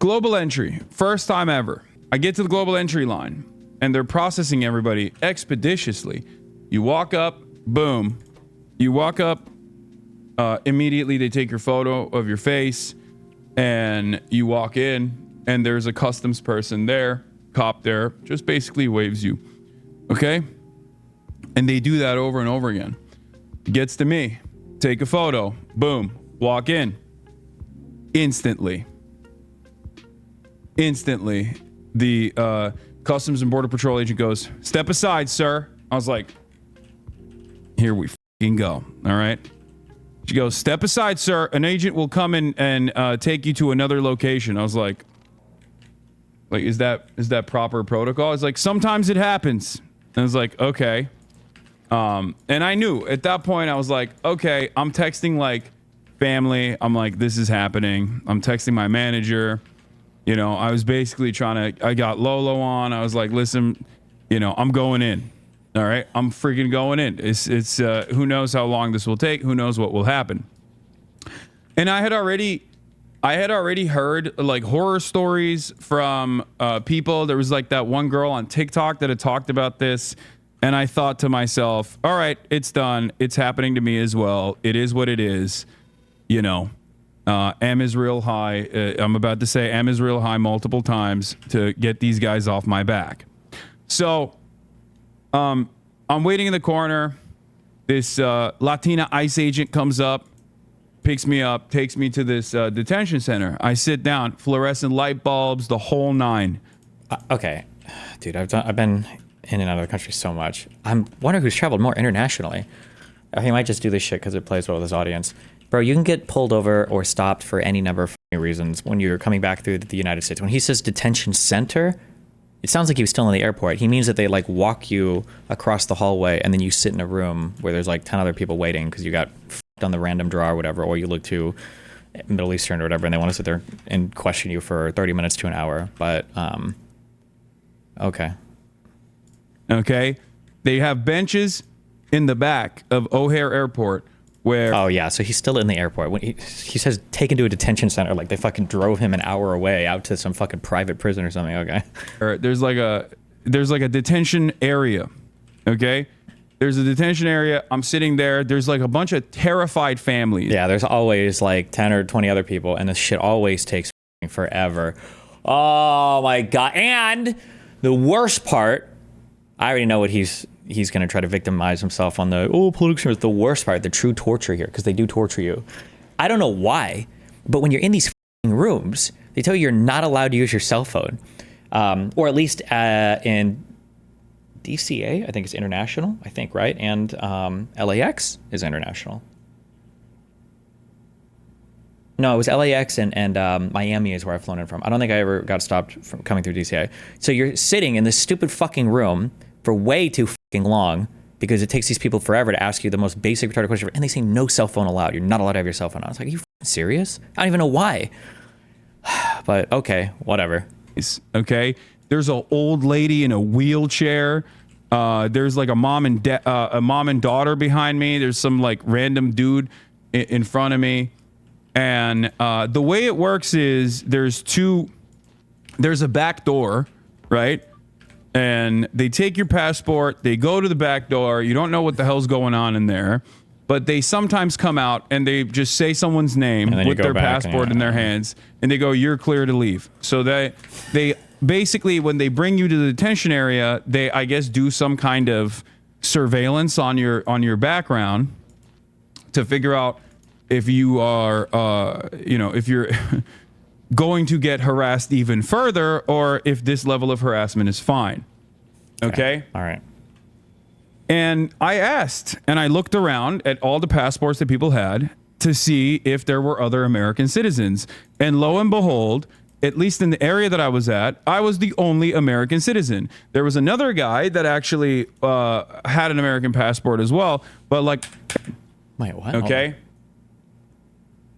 Global entry, first time ever. I get to the global entry line and they're processing everybody expeditiously. You walk up, boom. You walk up, immediately they take your photo of your face and you walk in and there's a customs person there, cop there, just basically waves you. Okay? And they do that over and over again. It gets to me. Take a photo. Boom. Walk in. Instantly, the Customs and Border Patrol agent goes, "Step aside, sir." I was like, here we fucking go. All right. She goes, "Step aside, sir. An agent will come in and take you to another location." I was like, is that proper protocol? It's like, sometimes it happens. And I was like, okay. And I knew at that point, I was like, okay, I'm texting like family. I'm like, this is happening. I'm texting my manager. You know, I was basically I got Lolo on. I was like, listen, I'm going in. All right. I'm freaking going in. It's who knows how long this will take? Who knows what will happen? And I had already heard like horror stories from people. There was like that one girl on TikTok that had talked about this. And I thought to myself, all right, it's done. It's happening to me as well. It is what it is. M is real high. I'm about to say M is real high multiple times to get these guys off my back. So I'm waiting in the corner. This Latina ICE agent comes up, picks me up, takes me to this detention center. I sit down, fluorescent light bulbs, the whole nine. Okay, dude, I've been in and out of the country so much. I'm wondering who's traveled more internationally. He might just do this shit because it plays well with his audience. Bro, you can get pulled over or stopped for any number of reasons when you're coming back through the United States. When he says detention center, it sounds like he was still in the airport. He means that they like walk you across the hallway and then you sit in a room where there's like 10 other people waiting because you got f***ed on the random draw or whatever, or you look too Middle Eastern or whatever, and they want to sit there and question you for 30 minutes to an hour. But, okay. Okay. They have benches in the back of O'Hare Airport where... Oh, yeah. So he's still in the airport. When he says taken to a detention center, like they fucking drove him an hour away out to some fucking private prison or something. Okay. There's like a detention area. Okay. There's a detention area. I'm sitting there. There's like a bunch of terrified families. Yeah. There's always like 10 or 20 other people. And this shit always takes forever. Oh my God. And the worst part, I already know what he's going to try to victimize himself on the, political extremism. The worst part, the true torture here, because they do torture you. I don't know why, but when you're in these rooms, they tell you you're not allowed to use your cell phone. Or at least in DCA, I think it's international, I think, right? And LAX is international. No, it was LAX and Miami is where I've flown in from. I don't think I ever got stopped from coming through DCA. So you're sitting in this stupid fucking room for way too fucking long because it takes these people forever to ask you the most basic retarded question ever, and they say no cell phone allowed. You're not allowed to have your cell phone on. It's like, are you serious? I don't even know why. But okay, whatever. Okay. There's an old lady in a wheelchair. There's like a mom and daughter behind me. There's some like random dude in front of me. And the way it works is there's a back door, right? And they take your passport, they go to the back door, you don't know what the hell's going on in there, but they sometimes come out and they just say someone's name with their passport in their hands, and they go, "You're clear to leave." So they basically, when they bring you to the detention area, they, I guess, do some kind of surveillance on your background to figure out if you are, if you're going to get harassed even further, or if this level of harassment is fine. Okay? All right. And I asked, and I looked around at all the passports that people had to see if there were other American citizens. And lo and behold, at least in the area that I was at, I was the only American citizen. There was another guy that actually had an American passport as well, but like... Wait, what? Okay?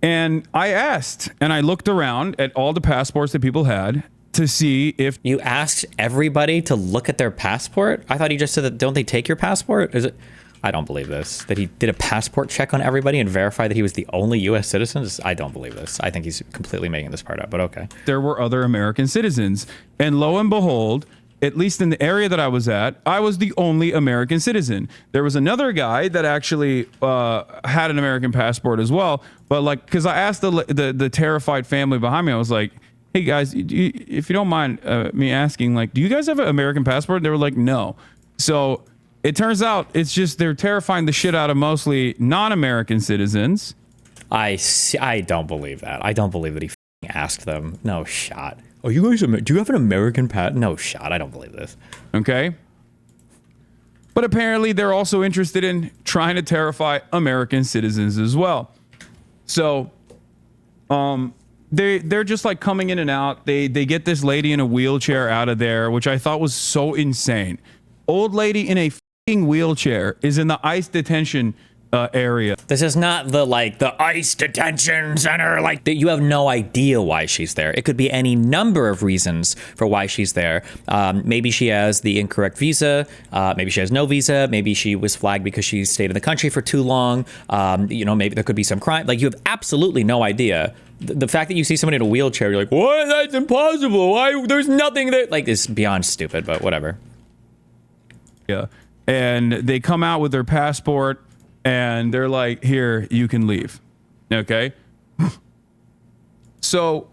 And I asked, and I looked around at all the passports that people had to see if... You asked everybody to look at their passport? I thought you just said that, don't they take your passport? Is it... I don't believe this. That he did a passport check on everybody and verified that he was the only U.S. citizen? I don't believe this. I think he's completely making this part up, but okay. There were other American citizens. And lo and behold, at least in the area that I was at, I was the only American citizen. There was another guy that actually had an American passport as well. But like, because I asked the terrified family behind me, I was like, hey guys, if you don't mind me asking, like, do you guys have an American passport? And they were like, no. So it turns out it's just they're terrifying the shit out of mostly non-American citizens. I don't believe that. I don't believe that he asked them. No shot. Are you guys? Do you have an American passport? No shot. I don't believe this. Okay. But apparently they're also interested in trying to terrify American citizens as well. So, they're just like coming in and out. They get this lady in a wheelchair out of there, which I thought was so insane. Old lady in a fucking wheelchair is in the ICE detention area. This is not the ICE detention center. Like, you have no idea why she's there. It could be any number of reasons for why she's there. Maybe she has the incorrect visa. Maybe she has no visa. Maybe she was flagged because she stayed in the country for too long. Maybe there could be some crime. Like, you have absolutely no idea. The fact that you see someone in a wheelchair, you're like, what? That's impossible. Why? There's nothing there. Like, it's beyond stupid, but whatever. Yeah. And they come out with their passport. And they're like, here, you can leave. Okay? So...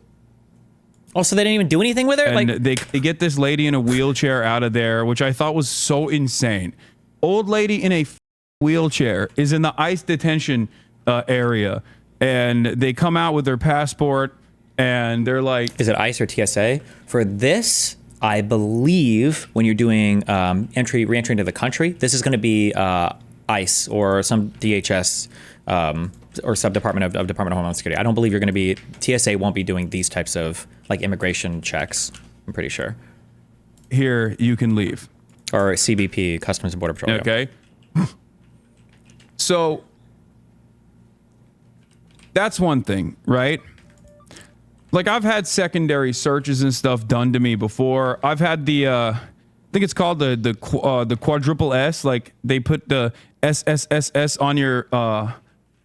Also, they didn't even do anything with her? And they get this lady in a wheelchair out of there, which I thought was so insane. Old lady in a wheelchair is in the ICE detention area. And they come out with their passport, and they're like... Is it ICE or TSA? For this... I believe when you're doing re-entry into the country, this is going to be ICE or some DHS or sub-department of Department of Homeland Security. I don't believe you're going to be, TSA won't be doing these types of like immigration checks, I'm pretty sure. Here, you can leave. Or CBP, Customs and Border Patrol. Okay. So, that's one thing, right? Like, I've had secondary searches and stuff done to me before. I've had the, I think it's called the quadruple S. Like, they put the SSSS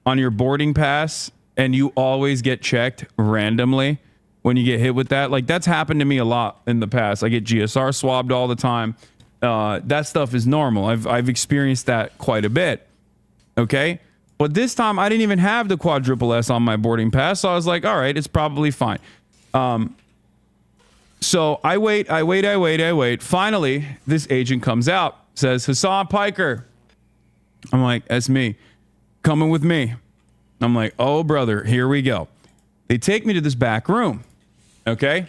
on your boarding pass, and you always get checked randomly when you get hit with that. Like, that's happened to me a lot in the past. I get GSR swabbed all the time. That stuff is normal. I've experienced that quite a bit. Okay. But this time I didn't even have the quadruple S on my boarding pass. So I was like, all right, it's probably fine. So I wait. Finally, this agent comes out, says, Hasan Piker. I'm like, that's me. Coming with me. I'm like, oh, brother, here we go. They take me to this back room. Okay.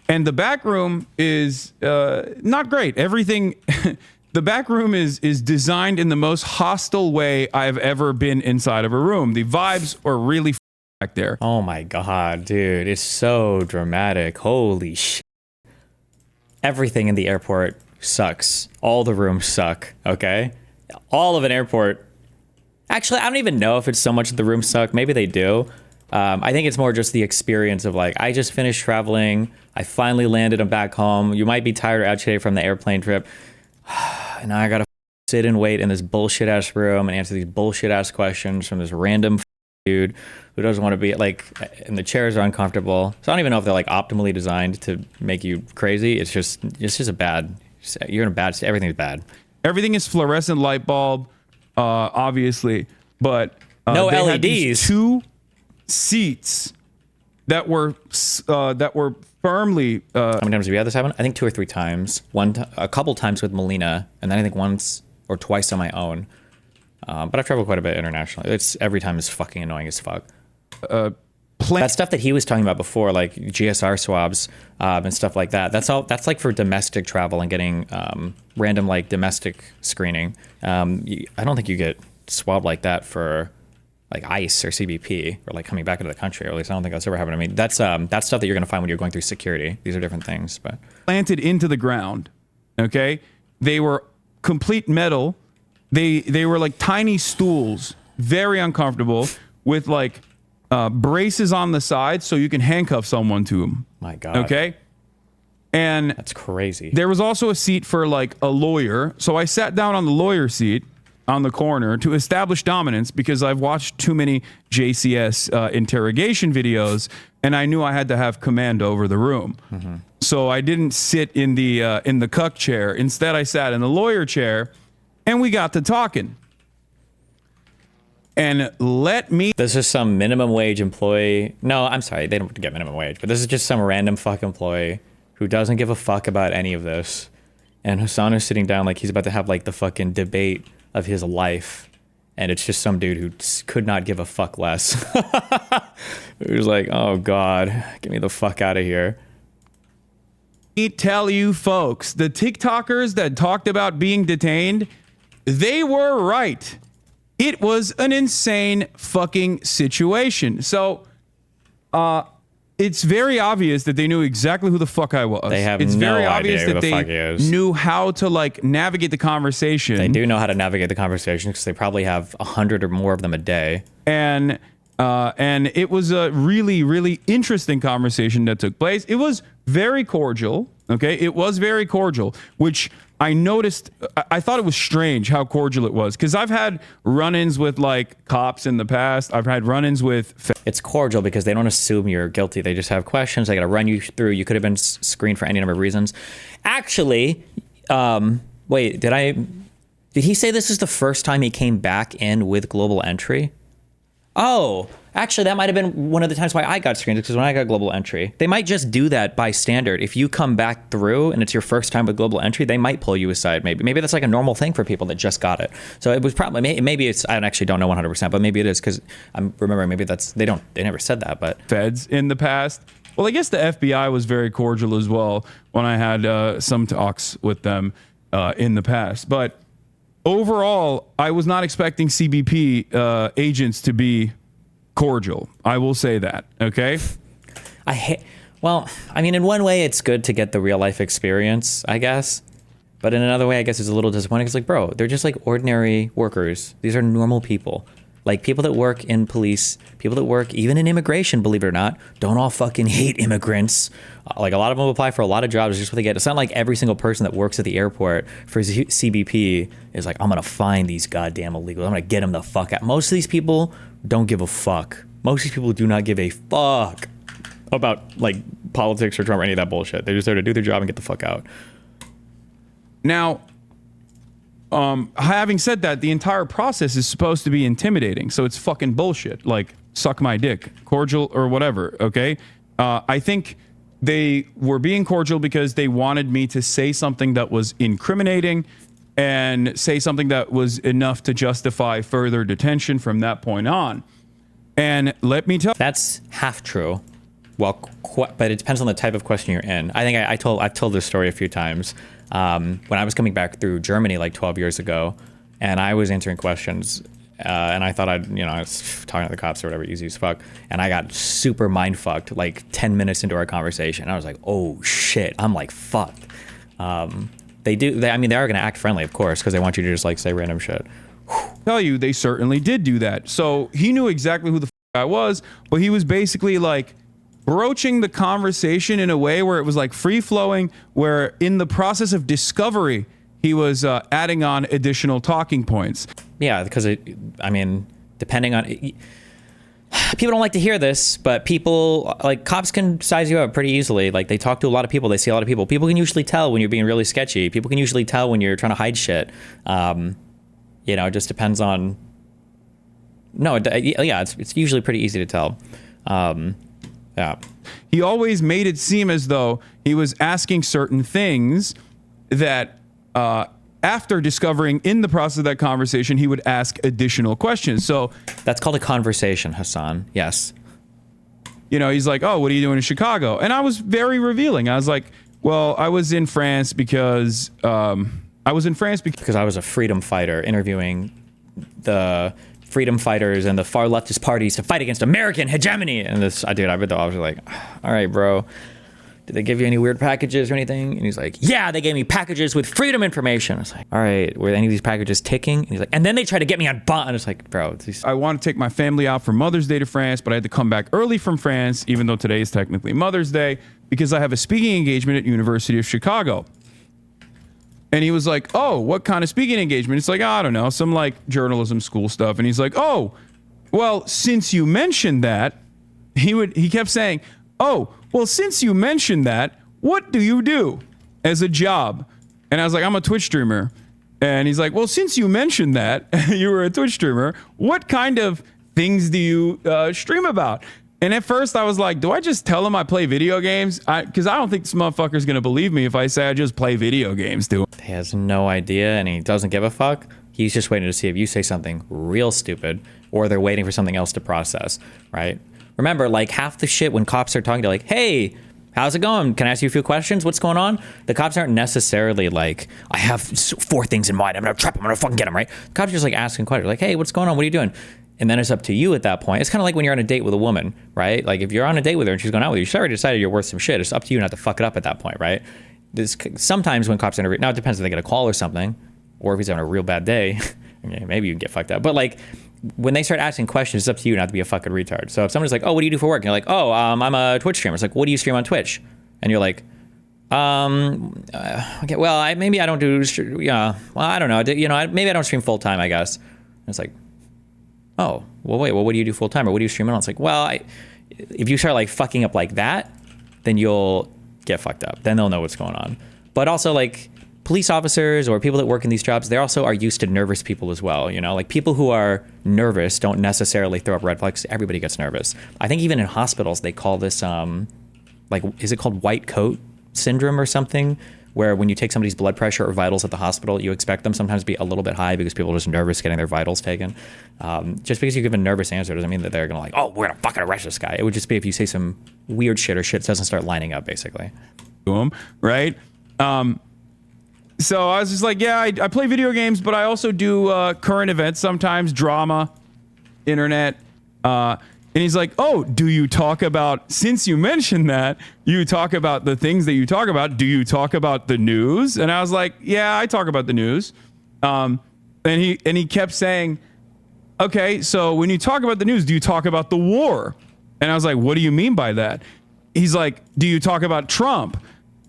And the back room is not great. Everything... The back room is designed in the most hostile way I've ever been inside of a room. The vibes are really back there. Oh my god, dude. It's so dramatic. Holy shit. Everything in the airport sucks. All the rooms suck, okay? All of an airport. Actually, I don't even know if it's so much the rooms suck. Maybe they do. I think it's more just the experience of like, I just finished traveling. I finally landed. I'm back home. You might be tired or agitated from the airplane trip. And I gotta sit and wait in this bullshit ass room and answer these bullshit ass questions from this random dude who doesn't want to be like, and the chairs are uncomfortable. So I don't even know if they're like optimally designed to make you crazy. It's just a bad, you're in a bad state. Everything's bad. Everything is fluorescent light bulb, obviously, but no they LEDs. had these 2 seats that were firmly. How many times have you had this happen? I think 2 or 3 times. A couple times with Melina, and then I think once or twice on my own. But I've traveled quite a bit internationally. Every time is fucking annoying as fuck. That stuff that he was talking about before, like GSR swabs and stuff like that. That's like for domestic travel and getting random like domestic screening. I don't think you get swabbed like that for like ICE or CBP or like coming back into the country, or at least I don't think that's ever happened to me. That's stuff that you're gonna find when you're going through security. These are different things, but planted into the ground. Okay, they were complete metal. They were like tiny stools, very uncomfortable, with like braces on the side so you can handcuff someone to them. My God. Okay, and that's crazy. There was also a seat for like a lawyer, so I sat down on the lawyer seat. on the corner to establish dominance because I've watched too many JCS interrogation videos, and I knew I had to have command over the room. So I didn't sit in the cuck chair. Instead, I sat in the lawyer chair, and we got to talking. And This is some minimum wage employee. No, I'm sorry. They don't get minimum wage, but this is just some random fuck employee who doesn't give a fuck about any of this. And Hasan is sitting down like he's about to have like the fucking debate of his life. And it's just some dude who could not give a fuck less. Who's like, oh God, get me the fuck out of here. Tell you folks, the TikTokers that talked about being detained, they were right. It was an insane fucking situation. So, it's very obvious that they knew exactly who the fuck I was. They have it's no very idea obvious who that the fuck he they is. knew how to like navigate the conversation. They do know how to navigate the conversation because they probably have 100 or more of them a day. And it was a really, really interesting conversation that took place. It was very cordial. Okay, it was very cordial, which I noticed. I thought it was strange how cordial it was because I've had run-ins with like cops in the past. I've had run-ins with. It's cordial because they don't assume you're guilty. They just have questions. They got to run you through. You could have been screened for any number of reasons. Actually, wait, did he say this is the first time he came back in with global entry? Oh, actually, that might have been one of the times why I got screened, because when I got global entry, they might just do that by standard. If you come back through and it's your first time with global entry, they might pull you aside. Maybe that's like a normal thing for people that just got it. So it was probably, maybe it's, I actually don't know 100%, but maybe it is, because I'm remembering maybe that's, they never said that, but. Feds in the past. Well, I guess the FBI was very cordial as well when I had some talks with them in the past. But overall, I was not expecting CBP agents to be cordial. I will say that. Okay. Well, I mean, in one way, it's good to get the real life experience, I guess. But in another way, I guess it's a little disappointing. It's like, bro, they're just like ordinary workers. These are normal people. Like people that work in police, people that work even in immigration, believe it or not, don't all fucking hate immigrants. Like a lot of them apply for a lot of jobs just what they get. It's not like every single person that works at the airport for CBP is like, I'm going to find these goddamn illegals. I'm going to get them the fuck out. Most of these people don't give a fuck. Most of these people do not give a fuck about like politics or Trump or any of that bullshit. They're just there to do their job and get the fuck out. Now, having said that, the entire process is supposed to be intimidating, so it's fucking bullshit. Like, suck my dick, cordial or whatever, okay? I think they were being cordial because they wanted me to say something that was incriminating and say something that was enough to justify further detention from that point on. And let me tell you, that's half true. Well, but it depends on the type of question you're in. I think I've told this story a few times. When I was coming back through Germany like 12 years ago, and I was answering questions, and I thought I was talking to the cops or whatever, easy as fuck, and I got super mind fucked like 10 minutes into our conversation. I was like, oh shit, I'm like fucked. They are going to act friendly, of course, because they want you to just like say random shit. Tell you, they certainly did do that. So he knew exactly who the I was, but he was basically like broaching the conversation in a way where it was like free flowing, where in the process of discovery, he was adding on additional talking points. Yeah, because depending on, people don't like to hear this, but people, like cops can size you up pretty easily. Like they talk to a lot of people, they see a lot of people. People can usually tell when you're being really sketchy. People can usually tell when you're trying to hide shit. It just depends on. It's usually pretty easy to tell. Yeah. He always made it seem as though he was asking certain things that after discovering in the process of that conversation, he would ask additional questions. So that's called a conversation, Hasan. Yes. He's like, oh, what are you doing in Chicago? And I was very revealing. I was like, well, I was in France because I was a freedom fighter interviewing the freedom fighters and the far leftist parties to fight against American hegemony. And I was like, all right, bro, did they give you any weird packages or anything? And he's like, yeah, they gave me packages with freedom information. I was like, all right, were any of these packages ticking? And he's like, and then they tried to get me on bond. And it's like, bro, I want to take my family out for Mother's Day to France, but I had to come back early from France, even though today is technically Mother's Day, because I have a speaking engagement at University of Chicago. And he was like, oh, what kind of speaking engagement? It's like, I don't know, some like journalism school stuff. And he's like, oh, well, since you mentioned that, he kept saying, oh, well, since you mentioned that, what do you do as a job? And I was like, I'm a Twitch streamer. And he's like, well, since you mentioned that you were a Twitch streamer, what kind of things do you stream about? And at first I was like, do I just tell him I play video games? Because I don't think this motherfucker's going to believe me if I say I just play video games to him. He has no idea and he doesn't give a fuck. He's just waiting to see if you say something real stupid or they're waiting for something else to process, right? Remember, like half the shit when cops are talking to like, hey, how's it going? Can I ask you a few questions? What's going on? The cops aren't necessarily like, I have 4 things in mind. I'm going to trap him. I'm going to fucking get him, right? The cops are just like asking questions like, hey, what's going on? What are you doing? And then it's up to you at that point. It's kind of like when you're on a date with a woman, right? Like if you're on a date with her and she's going out with you, she's already decided you're worth some shit. It's up to you not to fuck it up at that point, right? Sometimes when cops interview, now it depends if they get a call or something, or if he's having a real bad day, maybe you can get fucked up. But like when they start asking questions, it's up to you not to be a fucking retard. So if somebody's like, oh, what do you do for work? And you're like, oh, I'm a Twitch streamer. It's like, what do you stream on Twitch? And you're like, okay, well, maybe I don't do, well, I don't know. Maybe I don't stream full time, I guess. And it's like, oh, well, wait, well, what do you do full time? Or what do you stream on? It's like, well, if you start like fucking up like that, then you'll get fucked up. Then they'll know what's going on. But also like police officers or people that work in these jobs, they also are used to nervous people as well. You know, like people who are nervous don't necessarily throw up red flags. Everybody gets nervous. I think even in hospitals, they call this, like, is it called white coat syndrome or something? Where when you take somebody's blood pressure or vitals at the hospital, you expect them sometimes to be a little bit high because people are just nervous getting their vitals taken. Just because you give a nervous answer doesn't mean that they're gonna like, oh, we're gonna fucking arrest this guy. It would just be if you say some weird shit or shit doesn't start lining up, basically. Right? So I was just like, yeah, I play video games, but I also do current events sometimes, drama, internet. And he's like, oh, do you talk about, since you mentioned that, you talk about the things that you talk about, do you talk about the news? And I was like, yeah, I talk about the news. And he kept saying, okay, so when you talk about the news, do you talk about the war? And I was like, what do you mean by that? He's like, do you talk about Trump?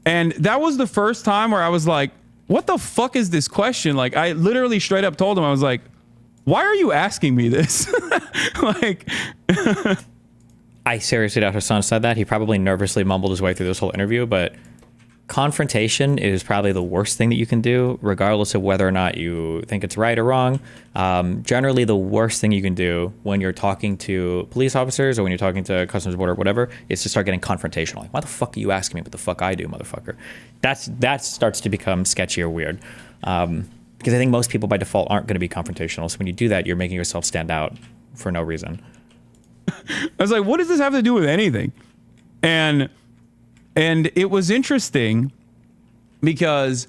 And that was the first time where I was like, what the fuck is this question? Like, I literally straight up told him, I was like, why are you asking me this? Like, I seriously doubt Hasan said that. He probably nervously mumbled his way through this whole interview, but confrontation is probably the worst thing that you can do, regardless of whether or not you think it's right or wrong. Generally, the worst thing you can do when you're talking to police officers or when you're talking to Customs Border or whatever is to start getting confrontational. Like, why the fuck are you asking me what the fuck I do, motherfucker? That starts to become sketchy or weird. Because I think most people by default aren't going to be confrontational. So when you do that, you're making yourself stand out for no reason. I was like, what does this have to do with anything? And it was interesting because,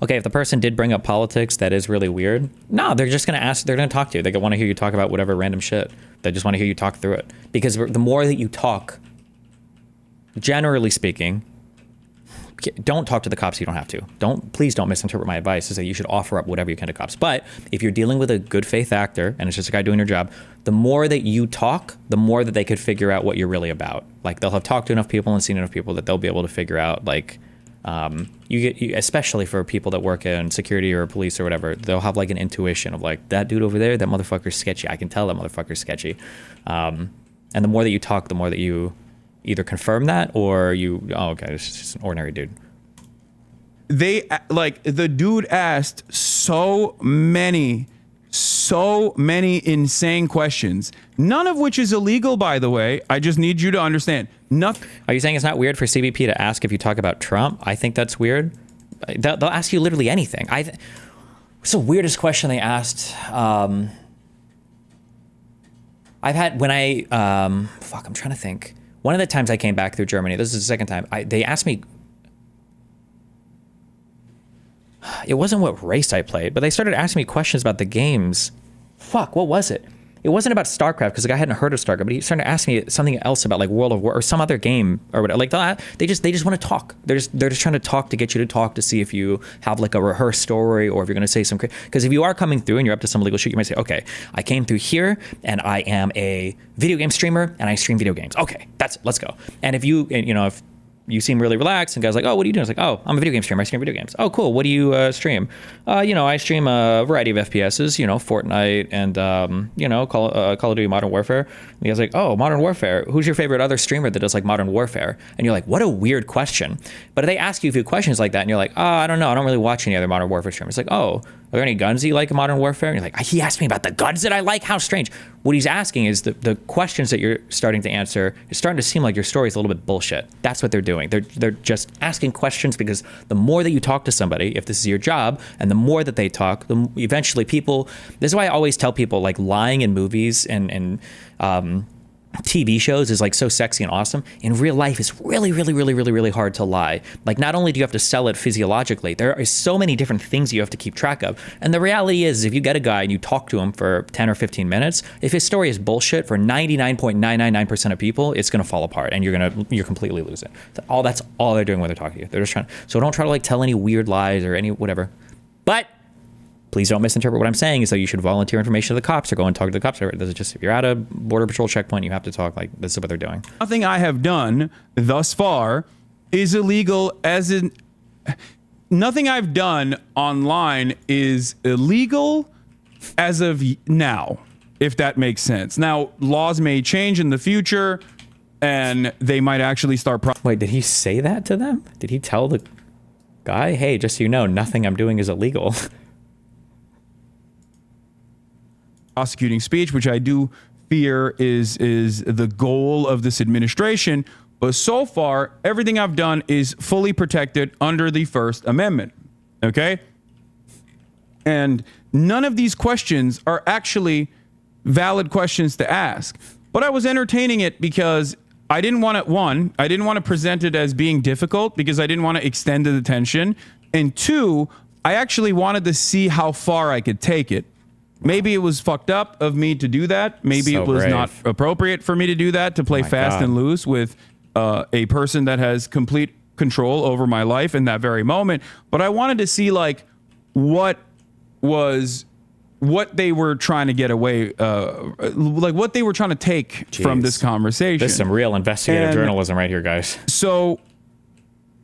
okay, if the person did bring up politics, that is really weird. No, they're just going to ask, they're going to talk to you. They want to hear you talk about whatever random shit. They just want to hear you talk through it. Because the more that you talk, generally speaking, don't talk to the cops. You don't have to. Please don't misinterpret my advice to say you should offer up whatever you can to cops. But if you're dealing with a good faith actor and it's just a guy doing your job, the more that you talk, the more that they could figure out what you're really about. Like they'll have talked to enough people and seen enough people that they'll be able to figure out, like, especially for people that work in security or police or whatever, they'll have like an intuition of like, that dude over there, that motherfucker's sketchy. I can tell that motherfucker's sketchy. And the more that you talk, the more that you either confirm that or okay, it's just an ordinary dude. They, like, the dude asked so many insane questions, none of which is illegal, by the way. I just need you to understand. Nothing. Are you saying it's not weird for CBP to ask if you talk about Trump? I think that's weird. They'll ask you literally anything. What's the weirdest question they asked? I've had, when I'm trying to think. One of the times I came back through Germany, this is the second time, they asked me, it wasn't what race I played, but they started asking me questions about the games. What was it? It wasn't about StarCraft because the guy hadn't heard of StarCraft, but he started asking me something else about like World of War or some other game or whatever. Like they just want to talk. They're just trying to talk to get you to talk to see if you have like a rehearsed story or if you're going to say some, because if you are coming through and you're up to some legal shit, you might say, okay, I came through here and I am a video game streamer and I stream video games. Okay, that's it. Let's go. And if you seem really relaxed. And the guy's like, oh, what are you doing? It's like, oh, I'm a video game streamer. I stream video games. Oh, cool. What do you stream? I stream a variety of FPSs, Fortnite and, Call of Duty Modern Warfare. And the guy's like, oh, Modern Warfare. Who's your favorite other streamer that does like Modern Warfare? And you're like, what a weird question. But they ask you a few questions like that and you're like, oh, I don't know. I don't really watch any other Modern Warfare streamers. It's like, oh, are there any guns you like in Modern Warfare? And you're like, he asked me about the guns that I like? How strange. What he's asking is the questions that you're starting to answer is starting to seem like your story is a little bit bullshit. That's what they're doing. They're just asking questions because the more that you talk to somebody, if this is your job, and the more that they talk, eventually people, this is why I always tell people like lying in movies and TV shows is like so sexy and awesome. In real life, it's really, really, really, really, really hard to lie. Like not only do you have to sell it physiologically, there are so many different things you have to keep track of. And the reality is if you get a guy and you talk to him for 10 or 15 minutes, if his story is bullshit for 99.999% of people, it's going to fall apart and you're completely lose it. That's all they're doing when they're talking to you. They're just trying. So don't try to like tell any weird lies or any whatever. But please don't misinterpret what I'm saying is that you should volunteer information to the cops or go and talk to the cops. This is just, if you're at a border patrol checkpoint, you have to talk like this is what they're doing. Nothing I have done thus far is illegal nothing I've done online is illegal as of now, if that makes sense. Now, laws may change in the future and they might actually start. Wait, did he say that to them? Did he tell the guy, hey, just so you know, nothing I'm doing is illegal? Prosecuting speech, which I do fear is the goal of this administration. But so far, everything I've done is fully protected under the First Amendment. Okay? And none of these questions are actually valid questions to ask. But I was entertaining it because I didn't want to present it as being difficult because I didn't want to extend the detention. And two, I actually wanted to see how far I could take it. Maybe it was fucked up of me to do that. Maybe So it was brave. not appropriate for me to do that, to play fast and loose with a person that has complete control over my life in that very moment. But I wanted to see like what they were trying to get away, like what they were trying to take from this conversation. This is some real investigative journalism right here, guys. So,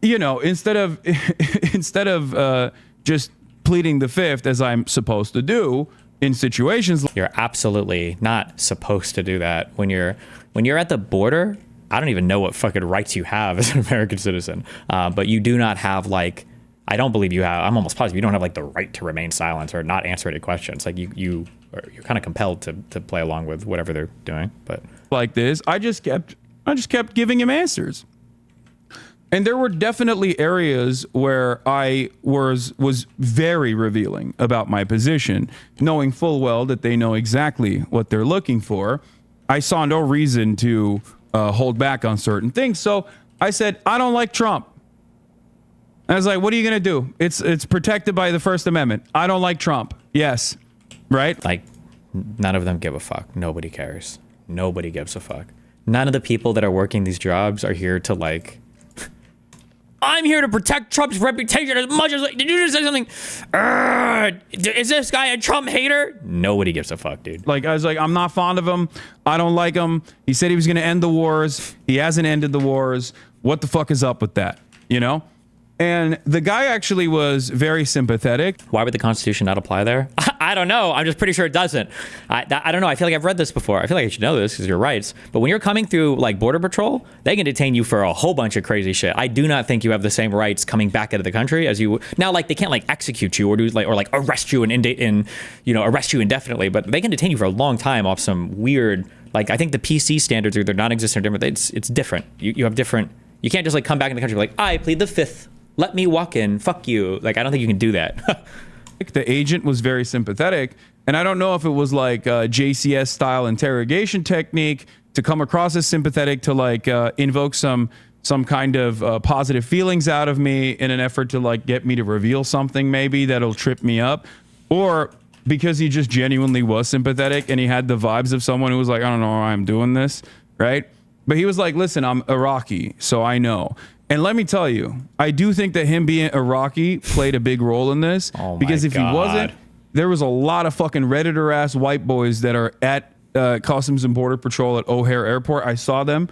instead of just pleading the fifth as I'm supposed to do, in situations you're absolutely not supposed to do that when you're at the border. I don't even know what fucking rights you have as an American citizen, but you do not have like, I don't believe you have, I'm almost positive you don't have like the right to remain silent or not answer any questions. Like you're kind of compelled to play along with whatever they're doing. But like this, I just kept giving him answers. And there were definitely areas where I was very revealing about my position, knowing full well that they know exactly what they're looking for. I saw no reason to hold back on certain things. So I said, I don't like Trump. And I was like, what are you going to do? It's protected by the First Amendment. I don't like Trump. Yes. Right? like none of them give a fuck. Nobody cares. Nobody gives a fuck. None of the people that are working these jobs are here to like, I'm here to protect Trump's reputation as much as, did you just say something? Is this guy a Trump hater? Nobody gives a fuck, dude. Like, I was like, I'm not fond of him. I don't like him. He said he was going to end the wars. He hasn't ended the wars. What the fuck is up with that? And the guy actually was very sympathetic. Why would the Constitution not apply there? I don't know. I'm just pretty sure it doesn't. I don't know. I feel like I've read this before. I feel like I should know this because your rights. But when you're coming through like Border Patrol, they can detain you for a whole bunch of crazy shit. I do not think you have the same rights coming back into the country as you now. Like they can't like execute you or do like arrest you arrest you indefinitely. But they can detain you for a long time off some weird. Like I think the PC standards are either non-existent or different. It's different. You have different. You can't just like come back in the country and be like I plead the fifth. Let me walk in. Fuck you. Like, I don't think you can do that. The agent was very sympathetic. And I don't know if it was like a JCS style interrogation technique to come across as sympathetic to like invoke some kind of positive feelings out of me in an effort to like get me to reveal something maybe that'll trip me up. Or because he just genuinely was sympathetic and he had the vibes of someone who was like, I don't know why I'm doing this. Right. But he was like, listen, I'm Iraqi, so I know. And let me tell you, I do think that him being Iraqi played a big role in this. Oh my because if God. he wasn't, there was a lot of fucking Redditor ass white boys that are at Customs and Border Patrol at O'Hare Airport. I saw them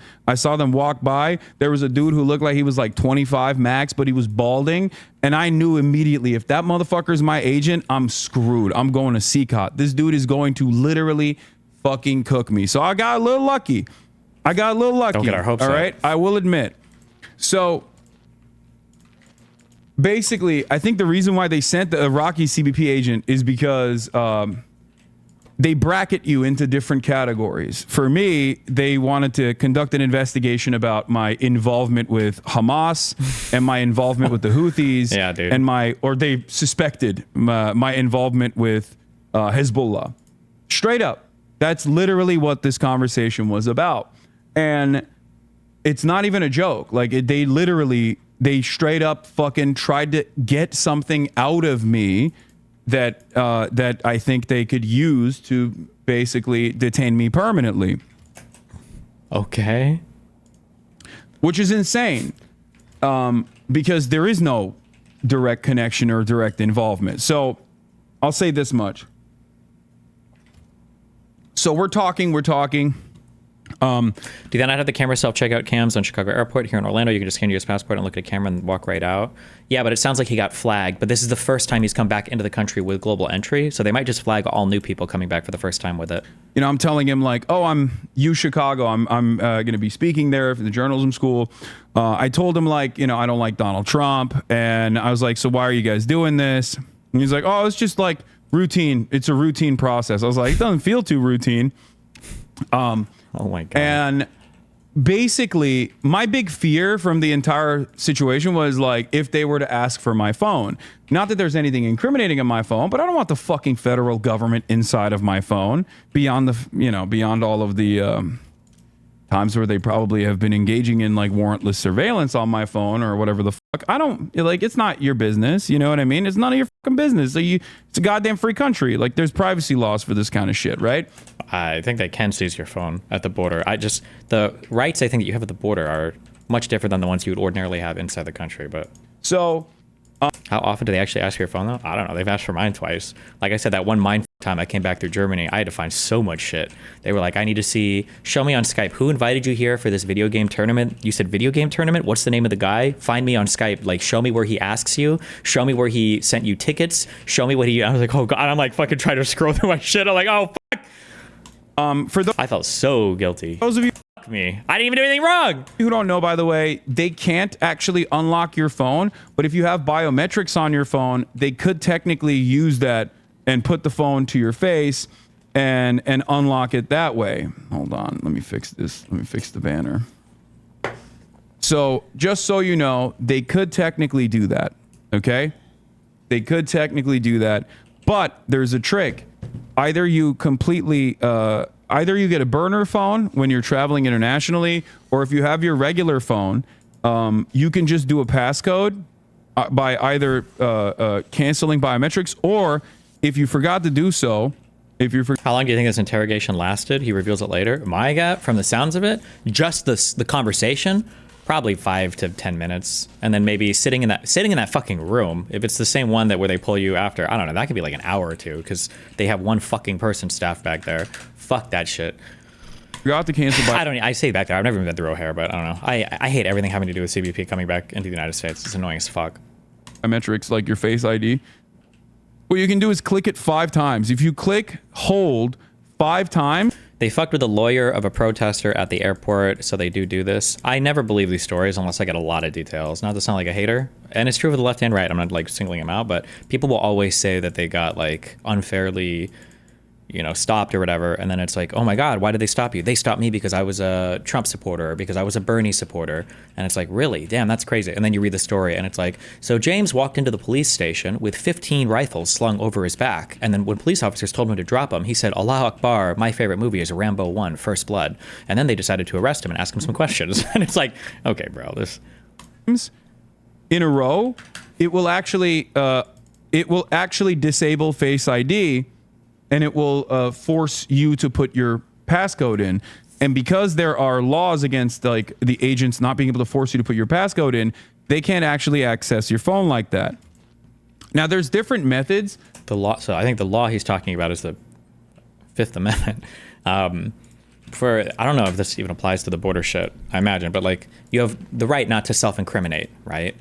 walk by. There was a dude who looked like he was like 25 max, but he was balding. And I knew immediately, if that motherfucker is my agent, I'm screwed. I'm going to CCOT. This dude is going to literally fucking cook me. So I got a little lucky. Don't get our hopes up. All right. I will admit. So basically, I think the reason why they sent the Iraqi CBP agent is because they bracket you into different categories. For me, they wanted to conduct an investigation about my involvement with Hamas and my involvement with the Houthis. Yeah, dude. And they suspected my involvement with Hezbollah. Straight up. That's literally what this conversation was about. And it's not even a joke. Like, they straight up fucking tried to get something out of me that I think they could use to basically detain me permanently. Okay. Which is insane, because there is no direct connection or direct involvement. So I'll say this much. So we're talking. Do you then not have the camera self-checkout cams on Chicago Airport? Here in Orlando, you can just scan your US passport and look at a camera and walk right out. Yeah, but it sounds like he got flagged. But this is the first time he's come back into the country with global entry, so they might just flag all new people coming back for the first time with it. You know, I'm telling him like, oh, I'm Chicago. I'm going to be speaking there for the journalism school. I told him like, you know, I don't like Donald Trump, and I was like, so why are you guys doing this? And he's like, oh, it's just like routine. It's a routine process. I was like, it doesn't feel too routine. Oh my God. And basically, my big fear from the entire situation was like, if they were to ask for my phone. Not that there's anything incriminating on my phone, but I don't want the fucking federal government inside of my phone beyond all of the times where they probably have been engaging in like warrantless surveillance on my phone or whatever the fuck. I don't like, it's not your business. You know what I mean? It's none of your fucking business. So it's a goddamn free country. Like, there's privacy laws for this kind of shit, right? I think they can seize your phone at the border. The rights I think that you have at the border are much different than the ones you would ordinarily have inside the country. But so how often do they actually ask for your phone though? I don't know. They've asked for mine twice. Like I said, that one mine time I came back through Germany, I had to find so much shit. They were like, I need to show me on Skype, who invited you here for this video game tournament? You said video game tournament? What's the name of the guy? Find me on Skype. Like, show me where he asks you. Show me where he sent you tickets. Show me what I was like, oh God, I'm like fucking trying to scroll through my shit. I'm like, oh fuck. I felt so guilty. Those of you Fuck me. I didn't even do anything wrong. who don't know, by the way, they can't actually unlock your phone, but if you have biometrics on your phone, they could technically use that and put the phone to your face and unlock it that way. Hold on, let me fix this. Let me fix the banner. So just so you know, they could technically do that, okay? They could technically do that, but there's a trick. Either you get a burner phone when you're traveling internationally, or if you have your regular phone, you can just do a passcode by either canceling biometrics, or if you forgot to do so, How long do you think this interrogation lasted? He reveals it later. My God, from the sounds of it, just the conversation, probably 5 to 10 minutes, and then maybe sitting in that fucking room. If it's the same one where they pull you after, I don't know, that could be like an hour or two because they have one fucking person staffed back there. Fuck that shit. forgot to cancel. I say back there. I've never even been through O'Hare, but I don't know. I hate everything having to do with CBP coming back into the United States. It's annoying as fuck. Biometrics like your Face ID. What you can do is click it 5 times. If you click hold 5 times. They fucked with a lawyer of a protester at the airport, so they do this. I never believe these stories unless I get a lot of details. Not to sound like a hater, and it's true for the left and right. I'm not like singling them out, but people will always say that they got like unfairly, stopped or whatever, and then it's like, oh my God, why did they stop you? They stopped me because I was a Trump supporter or because I was a Bernie supporter. And it's like, really? Damn, that's crazy. And then you read the story and it's like, so James walked into the police station with 15 rifles slung over his back. And then when police officers told him to drop them, he said, Allah Akbar, my favorite movie is Rambo 1, First Blood. And then they decided to arrest him and ask him some questions. And it's like, okay, bro, this... In a row, it will actually disable Face ID, and it will force you to put your passcode in. And because there are laws against like the agents not being able to force you to put your passcode in, they can't actually access your phone like that. Now, there's different methods. The law. So I think the law he's talking about is the Fifth Amendment. For I don't know if this even applies to the border shit, I imagine, but like you have the right not to self-incriminate, right?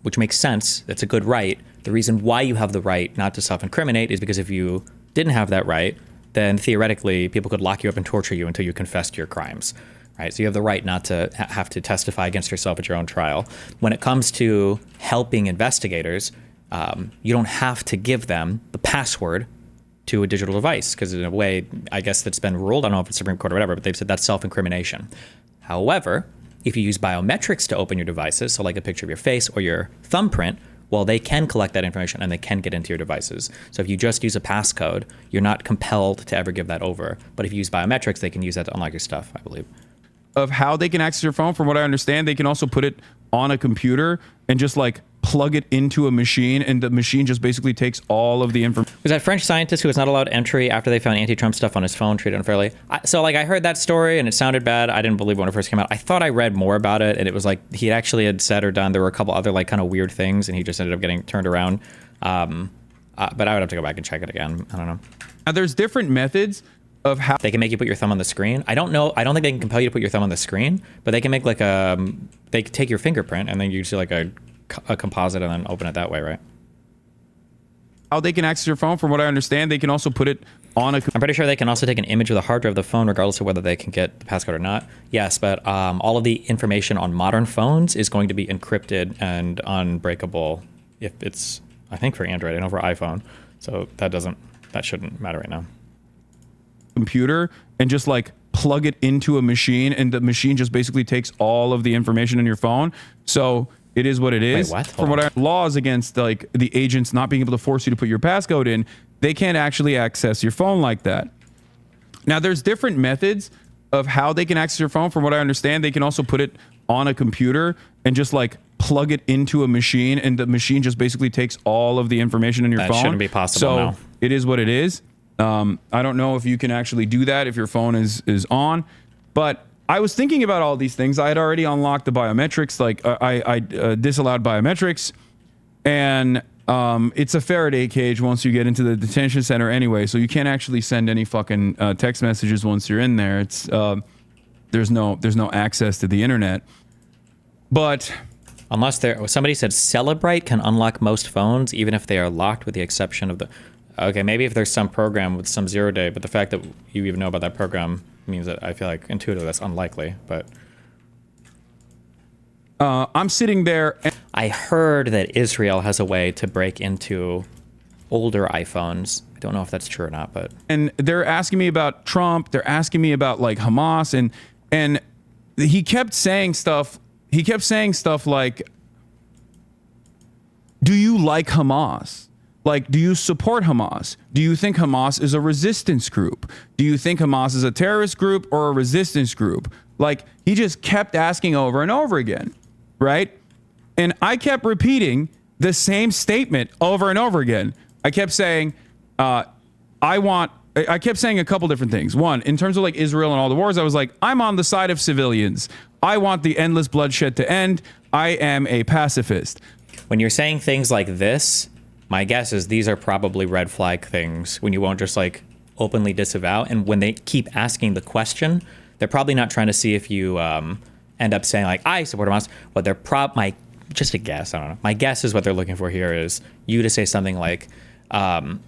Which makes sense. That's a good right. The reason why you have the right not to self-incriminate is because if you didn't have that right, then theoretically people could lock you up and torture you until you confessed your crimes, right? So you have the right not to have to testify against yourself at your own trial. When it comes to helping investigators, you don't have to give them the password to a digital device, because in a way, I guess that's been ruled, I don't know if it's Supreme Court or whatever, but they've said that's self-incrimination. However, if you use biometrics to open your devices, so like a picture of your face or your thumbprint, well, they can collect that information and they can get into your devices. So if you just use a passcode, you're not compelled to ever give that over. But if you use biometrics, they can use that to unlock your stuff, I believe. Of how they can access your phone, from what I understand, they can also put it on a computer and just like plug it into a machine, and the machine just basically takes all of the information. Was that French scientist who was not allowed entry after they found anti-Trump stuff on his phone treated unfairly? So like I heard that story and it sounded bad. I didn't believe it when it first came out. I thought I read more about it, and it was like he actually had said or done there were a couple other like kind of weird things, and he just ended up getting turned around. But I would have to go back and check it again. I don't know. Now there's different methods of how they can make you put your thumb on the screen. I don't know. I don't think they can compel you to put your thumb on the screen, but they can make like they can take your fingerprint and then you do like a composite and then open it that way, right? How they can access your phone, from what I understand, they can also put it on a... I'm pretty sure they can also take an image of the hard drive of the phone, regardless of whether they can get the passcode or not. Yes, but all of the information on modern phones is going to be encrypted and unbreakable if it's, I think, for Android and over iPhone. So that shouldn't matter right now. Computer and just like plug it into a machine, and the machine just basically takes all of the information in your phone. So it is what it is. Wait, what? From what I laws against like the agents not being able to force you to put your passcode in, they can't actually access your phone like that. Now there's different methods of how they can access your phone. From what I understand, they can also put it on a computer and just like plug it into a machine, and the machine just basically takes all of the information in your phone. That shouldn't be possible. So no. It is what it is. I don't know if you can actually do that if your phone is on, but I was thinking about all these things. I had already unlocked the biometrics, like I disallowed biometrics, and it's a Faraday cage once you get into the detention center anyway, so you can't actually send any fucking text messages once you're in there. It's there's no access to the internet, but unless somebody said Celebrite can unlock most phones even if they are locked, with the exception of the. Okay, maybe if there's some program with some 0-day, but the fact that you even know about that program means that I feel like intuitively that's unlikely, but... I'm sitting there... I heard that Israel has a way to break into older iPhones. I don't know if that's true or not, but... And they're asking me about Trump, they're asking me about, like, Hamas, and he kept saying stuff like, do you like Hamas? Like, do you support Hamas? Do you think Hamas is a resistance group? Do you think Hamas is a terrorist group or a resistance group? Like, he just kept asking over and over again, right? And I kept repeating the same statement over and over again. I kept saying, I kept saying a couple different things. One, in terms of like Israel and all the wars, I was like, I'm on the side of civilians. I want the endless bloodshed to end. I am a pacifist. When you're saying things like this, my guess is these are probably red flag things when you won't just like openly disavow. And when they keep asking the question, they're probably not trying to see if you end up saying like, I support Hamas. What they're just a guess, I don't know. My guess is what they're looking for here is you to say something like, I've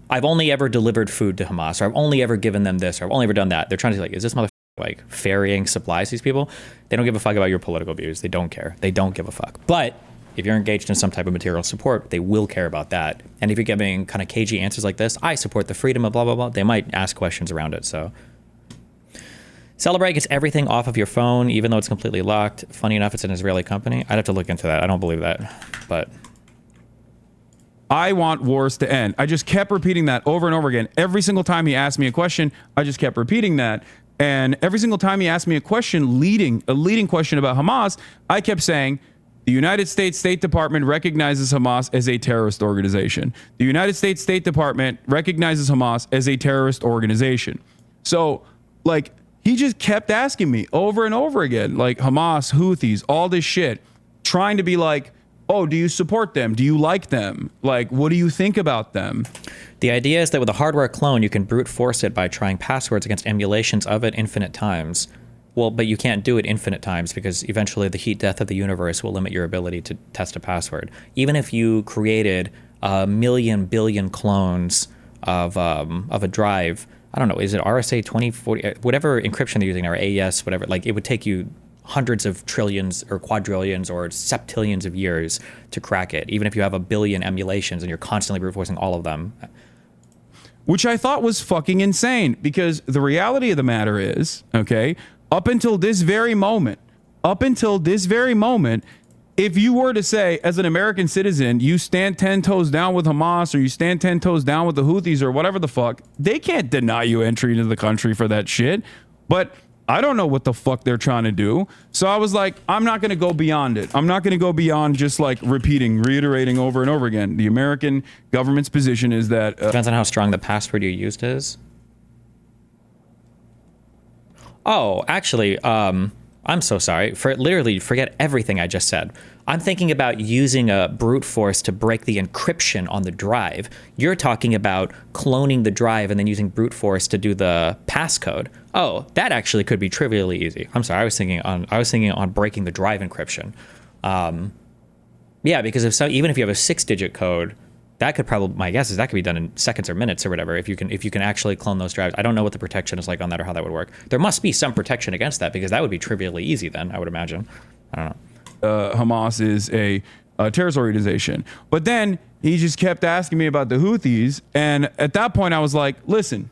only ever delivered food to Hamas, or I've only ever given them this, or I've only ever done that. They're trying to say like, is this motherfucker like ferrying supplies to these people? They don't give a fuck about your political views. They don't care. They don't give a fuck. But if you're engaged in some type of material support, they will care about that. And if you're giving kind of cagey answers like this, I support the freedom of blah, blah, blah, they might ask questions around it. So Celebrate gets everything off of your phone, even though it's completely locked. Funny enough, it's an Israeli company. I'd have to look into that. I don't believe that, but... I want wars to end. I just kept repeating that over and over again. Every single time he asked me a question, I just kept repeating that. And every single time he asked me a question, a leading question about Hamas, I kept saying, the United States State Department recognizes Hamas as a terrorist organization. The United States State Department recognizes Hamas as a terrorist organization. So, like, he just kept asking me over and over again, like Hamas, Houthis, all this shit, trying to be like, oh, do you support them? Do you like them? Like, what do you think about them? The idea is that with a hardware clone, you can brute force it by trying passwords against emulations of it infinite times. Well, but you can't do it infinite times because eventually the heat death of the universe will limit your ability to test a password. Even if you created a million billion clones of a drive, I don't know, is it RSA 2040, whatever encryption they're using, or AES, whatever, like it would take you hundreds of trillions or quadrillions or septillions of years to crack it, even if you have a billion emulations and you're constantly brute forcing all of them. Which I thought was fucking insane, because the reality of the matter is, okay, up until this very moment, if you were to say, as an American citizen, you stand 10 toes down with Hamas, or you stand 10 toes down with the Houthis, or whatever the fuck, they can't deny you entry into the country for that shit. But I don't know what the fuck they're trying to do. So I was like, I'm not going to go beyond it. I'm not going to go beyond just like reiterating over and over again. The American government's position is that... Depends on how strong the password you used is. Oh, actually, I'm so sorry. Forget everything I just said. I'm thinking about using a brute force to break the encryption on the drive. You're talking about cloning the drive and then using brute force to do the passcode. Oh, that actually could be trivially easy. I'm sorry. I was thinking on breaking the drive encryption. Yeah, because even if you have a 6-digit code, that could probably, my guess is that could be done in seconds or minutes or whatever. If you can actually clone those drives. I don't know what the protection is like on that or how that would work. There must be some protection against that, because that would be trivially easy then, I would imagine. I don't know. Hamas is a terrorist organization. But then he just kept asking me about the Houthis. And at that point, I was like, listen.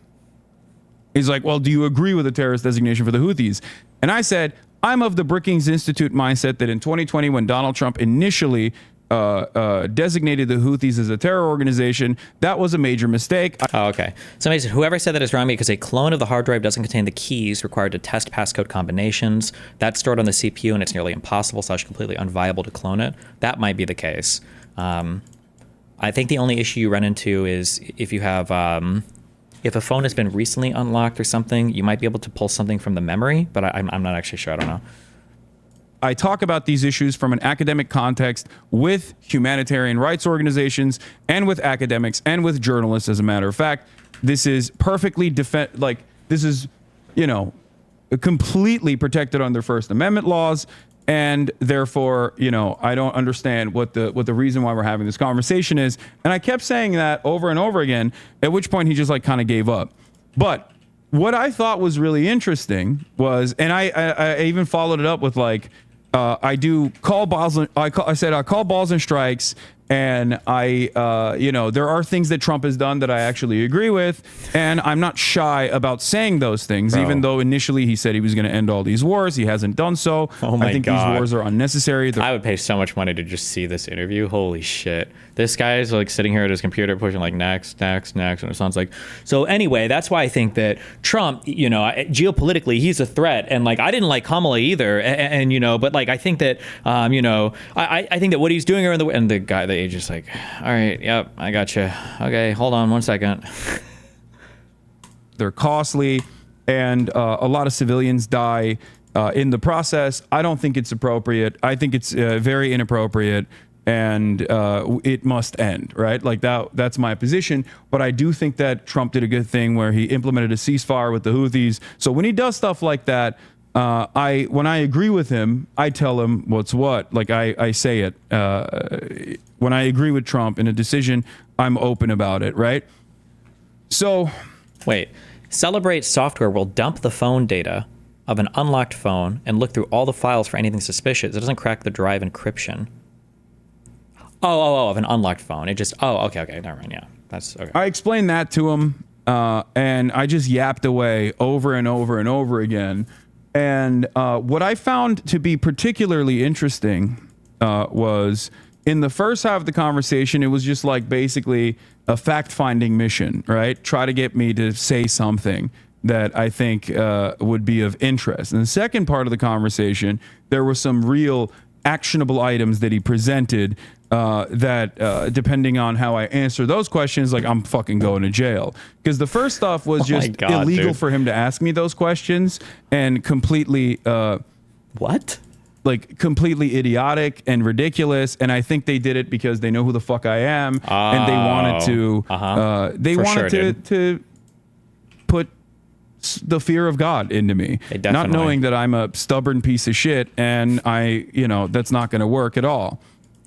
He's like, well, do you agree with the terrorist designation for the Houthis? And I said, I'm of the Brookings Institute mindset that in 2020, when Donald Trump initially designated the Houthis as a terror organization, that was a major mistake. Oh, okay. Somebody said, whoever said that is wrong because a clone of the hard drive doesn't contain the keys required to test passcode combinations. That's stored on the CPU and it's nearly impossible / completely unviable to clone it. That might be the case. I think the only issue you run into is if you have, if a phone has been recently unlocked or something, you might be able to pull something from the memory, but I'm not actually sure. I don't know. I talk about these issues from an academic context with humanitarian rights organizations and with academics and with journalists. As a matter of fact, this is perfectly this is, completely protected under First Amendment laws. And therefore, I don't understand what the reason why we're having this conversation is. And I kept saying that over and over again, at which point he just kind of gave up. But what I thought was really interesting was, and I even followed it up with I do call balls. I said I call balls and strikes, and there are things that Trump has done that I actually agree with, and I'm not shy about saying those things. Bro. Even though initially he said he was going to end all these wars, he hasn't done so. Oh my I think God. These wars are unnecessary. I would pay so much money to just see this interview. Holy shit. This guy is sitting here at his computer pushing next, and it sounds like. So anyway, that's why I think that Trump, geopolitically, he's a threat. And I didn't like Kamala either. And but I think that, I think that what he's doing and the guy, the agent's all right, yep, I got you. Okay, hold on 1 second. They're costly, and a lot of civilians die in the process. I don't think it's appropriate. I think it's very inappropriate. And it must end, right? That's my position. But I do think that Trump did a good thing where he implemented a ceasefire with the Houthis. So when he does stuff like that, when I agree with him, I tell him what's what. I say it. When I agree with Trump in a decision, I'm open about it, right? So, wait. Celebrate software will dump the phone data of an unlocked phone and look through all the files for anything suspicious. It doesn't crack the drive encryption. Oh, of an unlocked phone. It just, okay, never mind, yeah. That's okay. I explained that to him, and I just yapped away over and over and over again. And what I found to be particularly interesting was in the first half of the conversation, it was just basically a fact-finding mission, right? Try to get me to say something that I think would be of interest. In the second part of the conversation, there were some real actionable items that he presented that depending on how I answer those questions, I'm fucking going to jail. Because the first stuff was just illegal for him to ask me those questions and completely... What? like completely idiotic and ridiculous. And I think they did it because they know who the fuck I am, and they wanted to. They For wanted sure, to put the fear of God into me, not knowing that I'm a stubborn piece of shit, and that's not going to work at all,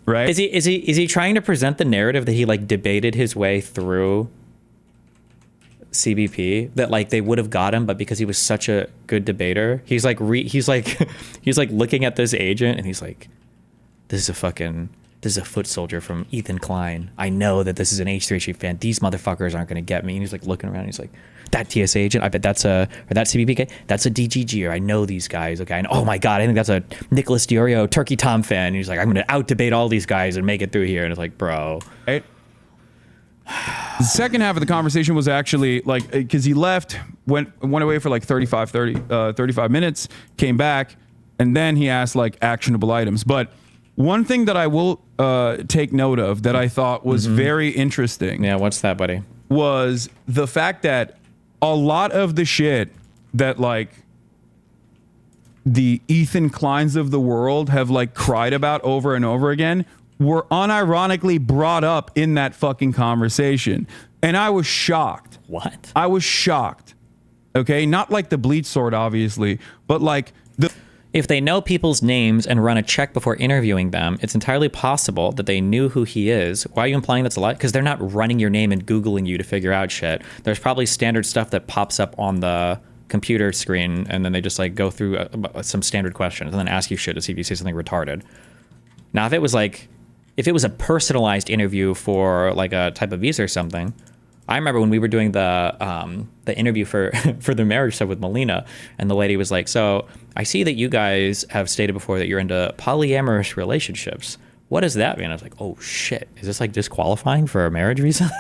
right? Is he trying to present the narrative that he like debated his way through CBP, that like they would have got him, but because he was such a good debater, he's like he's like looking at this agent and he's like, this is a foot soldier from Ethan Klein. I know that this is an H3H3 fan. These motherfuckers aren't going to get me. And he's like looking around. And he's like, that TSA agent, I bet that's that CBP guy, that's a DGG, or I know these guys. Okay. And oh my God, I think that's a Nicholas Diorio Turkey Tom fan. And he's like, I'm going to out debate all these guys and make it through here. And it's like, bro. Right. The second half of the conversation was actually like, because he left, went away for like 35 minutes, came back, and then he asked like actionable items. But one thing that I will take note of that I thought was very interesting. Yeah, what's that, buddy? Was the fact that a lot of the shit that like the Ethan Kleins of the world have like cried about over and over again were unironically brought up in that fucking conversation. And I was shocked. What? I was shocked. Okay? Not like the bleach sword, obviously, but like the... If they know people's names and run a check before interviewing them, it's entirely possible that they knew who he is. Why are you implying that's a lie? Because they're not running your name and Googling you to figure out shit. There's probably standard stuff that pops up on the computer screen, and then they just like go through some standard questions and then ask you shit to see if you say something retarded. Now, if it was a personalized interview for like a type of visa or something, I remember when we were doing the interview for the marriage stuff with Melina, and the lady was like, so I see that you guys have stated before that you're into polyamorous relationships. What does that mean? I was like, oh shit, is this like disqualifying for a marriage visa?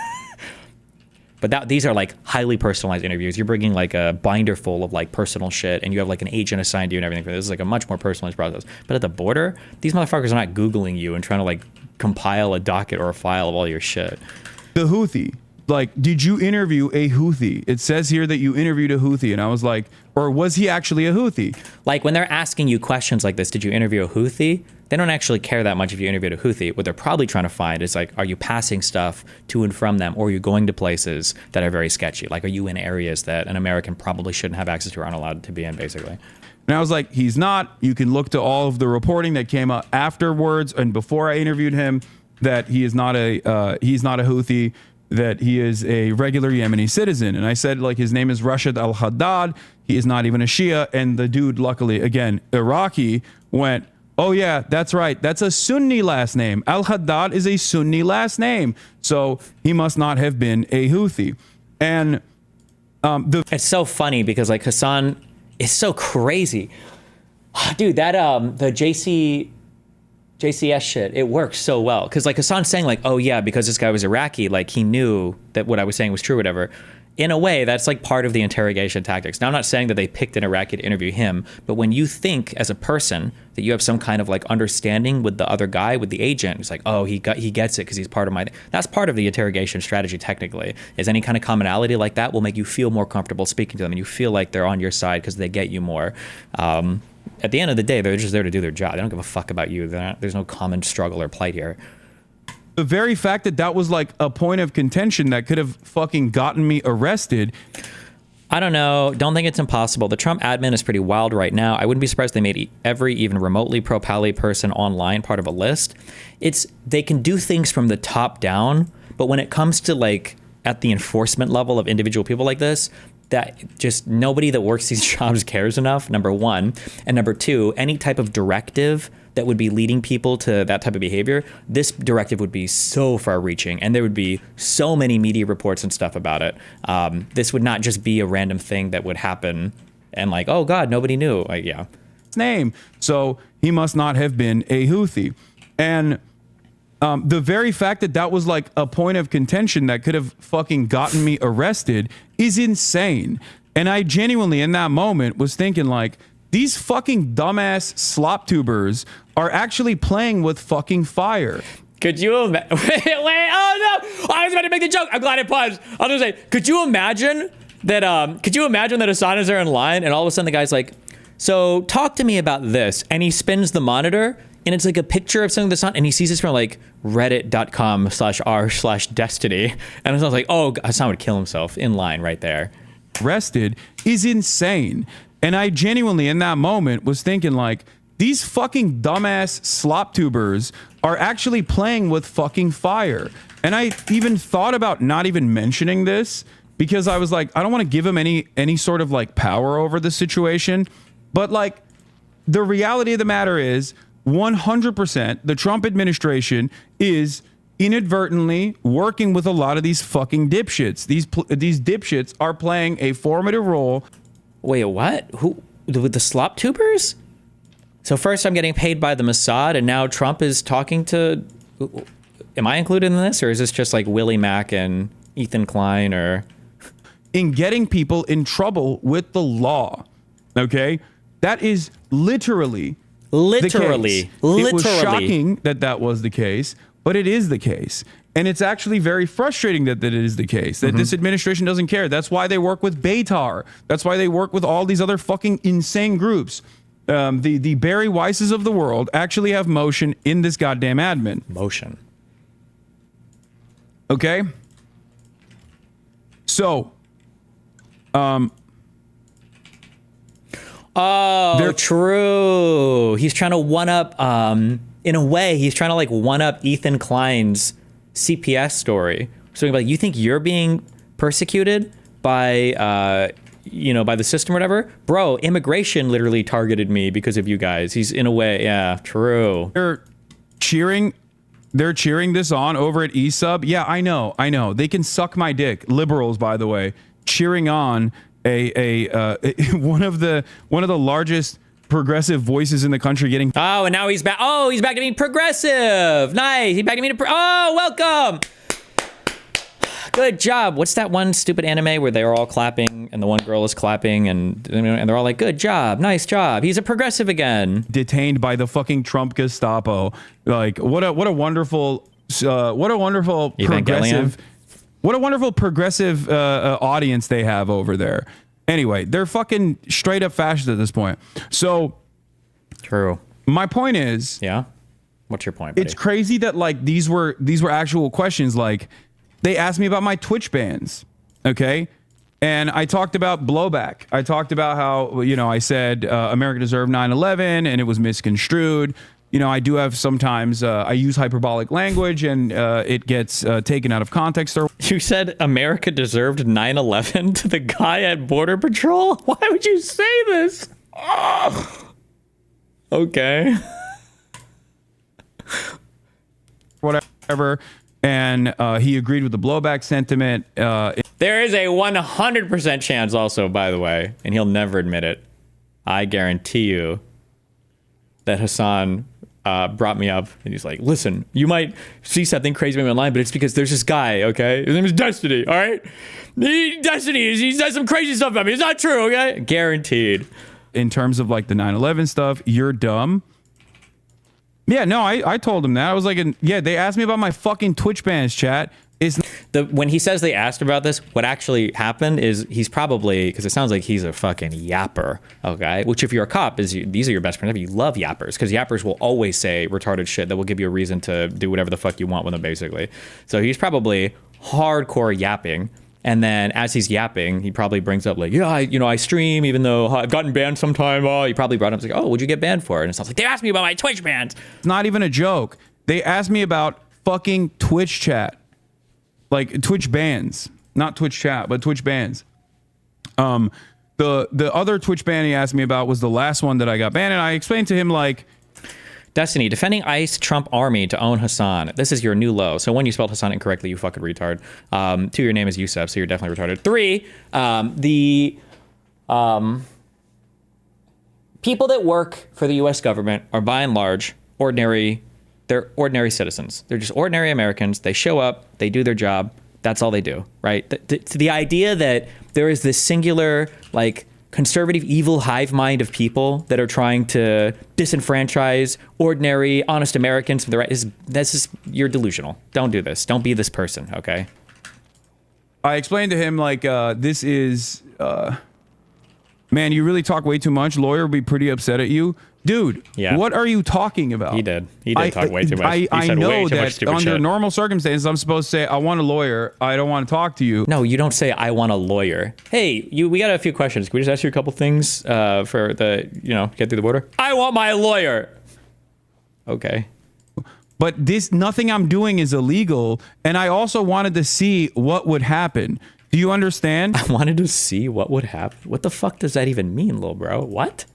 But these are like highly personalized interviews. You're bringing like a binder full of like personal shit, and you have like an agent assigned to you and everything. This is like a much more personalized process. But at the border, these motherfuckers are not Googling you and trying to like compile a docket or a file of all your shit. The Houthi. Like, did you interview a Houthi? It says here that you interviewed a Houthi. And I was like, or was he actually a Houthi? Like, when they're asking you questions like this, did you interview a Houthi? They don't actually care that much if you interviewed a Houthi. What they're probably trying to find is like, are you passing stuff to and from them, or are you going to places that are very sketchy? Like, are you in areas that an American probably shouldn't have access to or aren't allowed to be in, basically? And I was like, he's not. You can look to all of the reporting that came out afterwards and before I interviewed him that he is not a Houthi, that he is a regular Yemeni citizen. And I said, like, his name is Rashid al-Haddad. He is not even a Shia. And the dude, luckily, again, Iraqi, went, oh yeah, that's right. That's a Sunni last name. Al-Haddad is a Sunni last name. So he must not have been a Houthi. And it's so funny because like Hasan is so crazy. Dude, that the JCS shit, it works so well. Because like Hasan's saying like, oh yeah, because this guy was Iraqi, like he knew that what I was saying was true or whatever. In a way, that's like part of the interrogation tactics. Now, I'm not saying that they picked an Iraqi to interview him, but when you think as a person that you have some kind of like understanding with the other guy, with the agent, it's like, oh, he gets it because he's part of my... That's part of the interrogation strategy, technically, is any kind of commonality like that will make you feel more comfortable speaking to them, and you feel like they're on your side because they get you more. At the end of the day, they're just there to do their job. They don't give a fuck about you. There's no common struggle or plight here. The very fact that that was like a point of contention that could have fucking gotten me arrested. I don't know. Don't think it's impossible. The Trump admin is pretty wild right now. I wouldn't be surprised if they made every even remotely pro-Pally person online part of a list. They can do things from the top down, but when it comes to like at the enforcement level of individual people like this, that just nobody that works these jobs cares enough, number one. And number two, any type of directive that would be leading people to that type of behavior, this directive would be so far reaching, and there would be so many media reports and stuff about it. This would not just be a random thing that would happen and like, oh God, nobody knew. Like, yeah. Name. So he must not have been a Houthi. And the very fact that that was like a point of contention that could have fucking gotten me arrested is insane. And I genuinely in that moment was thinking like, these fucking dumbass slop tubers are actually playing with fucking fire. Could you imagine? Wait, oh no! I was about to make the joke. I'm glad I paused. I was gonna say, could you imagine that Hasan is there in line and all of a sudden the guy's like, So talk to me about this. And he spins the monitor, and it's like a picture of something that's not, and he sees this from like reddit.com/r/destiny. And I was like, oh, Hasan would kill himself in line right there. Arrested is insane. And I genuinely, in that moment, was thinking like, these fucking dumbass slop tubers are actually playing with fucking fire. And I even thought about not even mentioning this because I was like, I don't want to give him any sort of like power over the situation. But like, the reality of the matter is 100% the Trump administration is inadvertently working with a lot of these fucking dipshits. These dipshits are playing a formative role. Wait, what? Who? With the slop tubers? So first I'm getting paid by the Mossad, and now Trump is talking to... Am I included in this, or is this just like Willie Mack and Ethan Klein, or... In getting people in trouble with the law, okay? That is literally the case. It was shocking that was the case, but it is the case. And it's actually very frustrating that it is the case, that this administration doesn't care. That's why they work with Beitar. That's why they work with all these other fucking insane groups. The Barry Weisses of the world actually have motion in this goddamn admin. Motion. Okay? So, oh, true. He's trying to one up, in a way, he's trying to like one up Ethan Klein's CPS story. So like, you think you're being persecuted by, by the system or whatever? Bro, immigration literally targeted me because of you guys. He's in a way, yeah, true. They're cheering this on over at eSub. Yeah, I know. They can suck my dick. Liberals, by the way, cheering on one of the largest progressive voices in the country getting... Oh, and now he's back. Oh, he's back to being progressive. Nice. He's back to being oh, welcome. Good job. What's that one stupid anime where they're all clapping and the one girl is clapping and they're all like, good job. Nice job. He's a progressive again. Detained by the fucking Trump Gestapo. Like, what a wonderful progressive... What a wonderful progressive audience they have over there. Anyway, they're fucking straight up fascist at this point. So, true. My point is, yeah. What's your point, buddy? It's crazy that like these were actual questions. Like, they asked me about my Twitch bans, okay, and I talked about blowback. I talked about how I said America deserved 9/11 and it was misconstrued. I do have sometimes I use hyperbolic language and it gets taken out of context. You said America deserved 9/11 to the guy at Border Patrol? Why would you say this? Oh. Okay. Whatever. And he agreed with the blowback sentiment. There is a 100% chance also, by the way, and he'll never admit it. I guarantee you that Hasan brought me up and he's like, listen, you might see something crazy online, but it's because there's this guy, okay? His name is Destiny, all right? Destiny, he says some crazy stuff about me. It's not true, okay? Guaranteed. In terms of like the 9/11 stuff, you're dumb. Yeah, no, I told him that. I was like, yeah, they asked me about my fucking Twitch bans, chat. When he says they asked about this, what actually happened is he's probably, because it sounds like he's a fucking yapper, okay? Which if you're a cop, these are your best friends. You love yappers, because yappers will always say retarded shit that will give you a reason to do whatever the fuck you want with them, basically. So he's probably hardcore yapping. And then as he's yapping, he probably brings up like, yeah, I stream even though I've gotten banned sometime. Oh, he probably brought up like, oh, what'd you get banned for? And it sounds like, they asked me about my Twitch bans. It's not even a joke. They asked me about fucking Twitch chat. Like Twitch bans, not Twitch chat, but Twitch bans. The other Twitch ban he asked me about was the last one that I got banned, and I explained to him like, Destiny, defending ICE Trump army to own Hasan. This is your new low. So when you spelled Hasan incorrectly, you fucking retard. 2, your name is Yusef, so you're definitely retarded. 3, the people that work for the U.S. government are by and large they're ordinary citizens. They're just ordinary Americans. They show up, they do their job. That's all they do, right? The idea that there is this singular, like, conservative, evil hive mind of people that are trying to disenfranchise ordinary, honest Americans from the right you're delusional. Don't do this. Don't be this person, okay? I explained to him, like, this is man, you really talk way too much. Lawyer will be pretty upset at you. Dude, what are you talking about? He did talk way too much. I know that under normal circumstances, I'm supposed to say, I want a lawyer. I don't want to talk to you. No, you don't say, I want a lawyer. Hey, we got a few questions. Can we just ask you a couple things for the, get through the border? I want my lawyer. Okay. But nothing I'm doing is illegal. And I also wanted to see what would happen. Do you understand? I wanted to see what would happen. What the fuck does that even mean, little bro? What?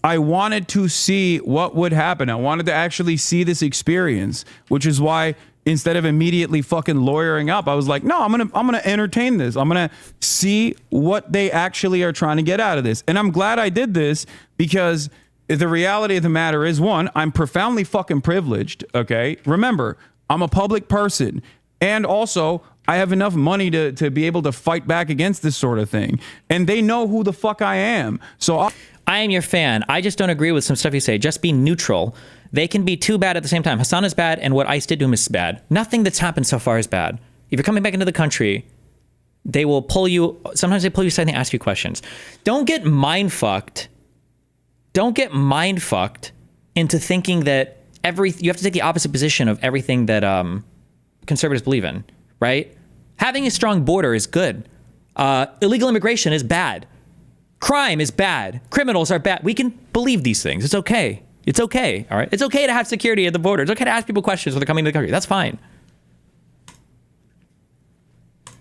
I wanted to see what would happen. I wanted to actually see this experience, which is why instead of immediately fucking lawyering up, I was like, no, I'm gonna entertain this. I'm gonna see what they actually are trying to get out of this. And I'm glad I did this because the reality of the matter is, one, I'm profoundly fucking privileged. Okay, remember, I'm a public person, and also I have enough money to be able to fight back against this sort of thing, and they know who the fuck I am. So I am your fan. I just don't agree with some stuff you say. Just be neutral. They can be too bad at the same time. Hasan is bad, and what ICE did to him is bad. Nothing that's happened so far is bad. If you're coming back into the country, they will pull you. Sometimes they pull you aside and they ask you questions. Don't get mind fucked. Don't get mind fucked into thinking that you have to take the opposite position of everything that conservatives believe in, right? Having a strong border is good. Illegal immigration is bad. Crime is bad. Criminals are bad. We can believe these things. It's okay. It's okay. All right. It's okay to have security at the border. It's okay to ask people questions when they're coming to the country. That's fine.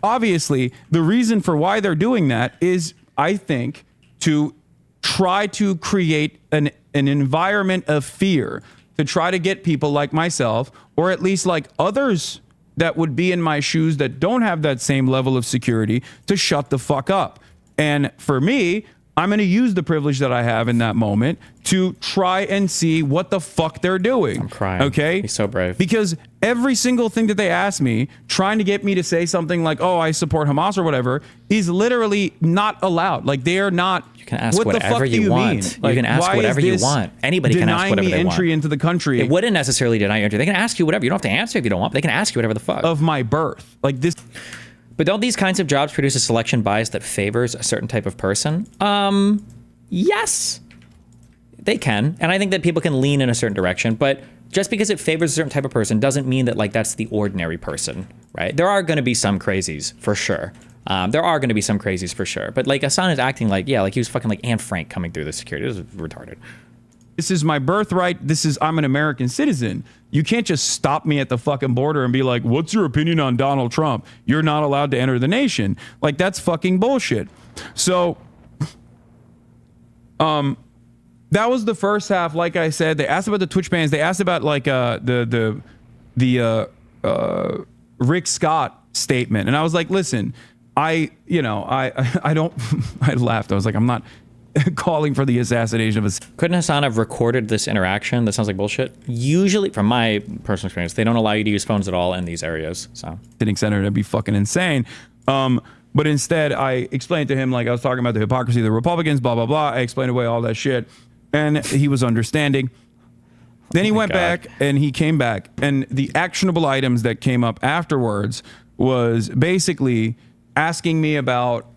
Obviously, the reason for why they're doing that is, I think, to try to create an environment of fear, to try to get people like myself, or at least like others that would be in my shoes that don't have that same level of security, to shut the fuck up. And for me, I'm going to use the privilege that I have in that moment to try and see what the fuck they're doing. I'm crying. Okay? He's so brave. Because every single thing that they ask me, trying to get me to say something like, oh, I support Hamas or whatever, is literally not allowed. Like, they are not. You can ask whatever you want. Like, you can ask whatever you want. Anybody can ask whatever they want. Denying me entry into the country. It wouldn't necessarily deny you entry. They can ask you whatever. You don't have to answer if you don't want, but they can ask you whatever the fuck. Of my birth. Like this. But don't these kinds of jobs produce a selection bias that favors a certain type of person? Yes, they can. And I think that people can lean in a certain direction, but just because it favors a certain type of person doesn't mean that like that's the ordinary person, right? There are going to be some crazies for sure. But like Hasan is acting like, yeah, like he was fucking like Anne Frank coming through the security. This is retarded. This is my birthright. I'm an American citizen. You can't just stop me at the fucking border and be like, what's your opinion on Donald Trump? You're not allowed to enter the nation. Like, that's fucking bullshit. So, that was the first half. Like I said, they asked about the Twitch bans. They asked about like the Rick Scott statement. And I was like, listen, I don't, I laughed. I was like, I'm not calling for the assassination of a... Couldn't Hasan have recorded this interaction? That sounds like bullshit. Usually, from my personal experience, they don't allow you to use phones at all in these areas. So, sitting center, that'd be fucking insane. But instead, I explained to him, like, I was talking about the hypocrisy of the Republicans, blah, blah, blah. I explained away all that shit. And he was understanding. Then he went back and he came back. And the actionable items that came up afterwards was basically asking me about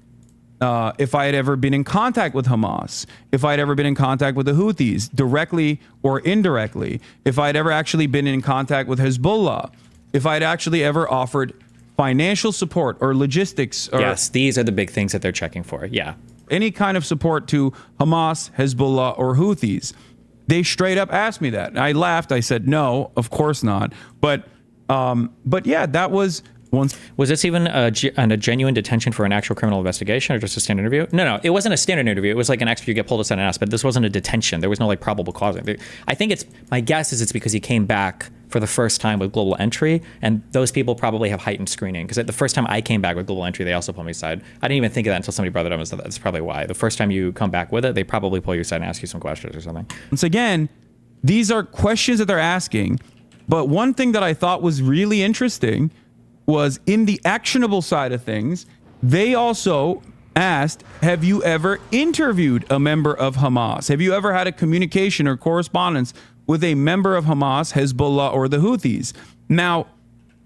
if I had ever been in contact with Hamas, if I had ever been in contact with the Houthis, directly or indirectly, if I had ever actually been in contact with Hezbollah, if I had actually ever offered financial support or logistics. Or yes, these are the big things that they're checking for. Yeah. Any kind of support to Hamas, Hezbollah, or Houthis. They straight up asked me that. I laughed. I said, no, of course not. But yeah, that was... Was this even a genuine detention for an actual criminal investigation or just a standard interview? No, it wasn't a standard interview. It was like an extra, you get pulled aside and asked, but this wasn't a detention. There was no like probable cause. I think my guess is it's because he came back for the first time with global entry, and those people probably have heightened screening. Because the first time I came back with global entry, they also pulled me aside. I didn't even think of that until somebody brought it up and said that's probably why. The first time you come back with it, they probably pull you aside and ask you some questions or something. Once again, these are questions that they're asking, but one thing that I thought was really interesting was in the actionable side of things, they also asked, have you ever interviewed a member of Hamas? Have you ever had a communication or correspondence with a member of Hamas, Hezbollah, or the Houthis? Now,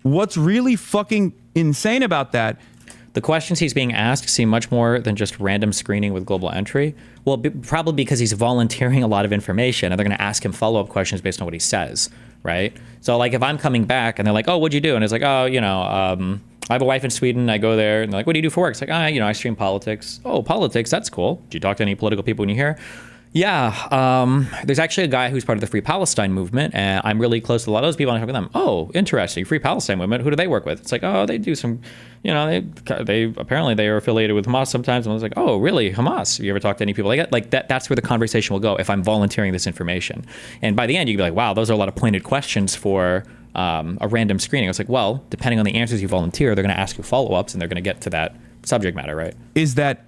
what's really fucking insane about that The questions he's being asked seem much more than just random screening with global entry. Well, probably because he's volunteering a lot of information, and they're going to ask him follow-up questions based on what he says, right? So, like, if I'm coming back and they're like, "Oh, what'd you do?" and it's like, "Oh, I have a wife in Sweden. I go there." And they're like, "What do you do for work?" It's like, I stream politics." "Oh, politics. That's cool. Do you talk to any political people when you're here?" "Yeah, there's actually a guy who's part of the Free Palestine movement, and I'm really close to a lot of those people, and I talk with them." "Oh, interesting. Free Palestine movement. Who do they work with?" It's like, "Oh, they do some, they apparently they are affiliated with Hamas sometimes." And I was like, "Oh, really? Hamas? Have you ever talked to any people like that?" Like that's where the conversation will go if I'm volunteering this information. And by the end, you can be like, "Wow, those are a lot of pointed questions for a random screening." I was like, well, depending on the answers you volunteer, they're going to ask you follow-ups, and they're going to get to that subject matter, right? Is that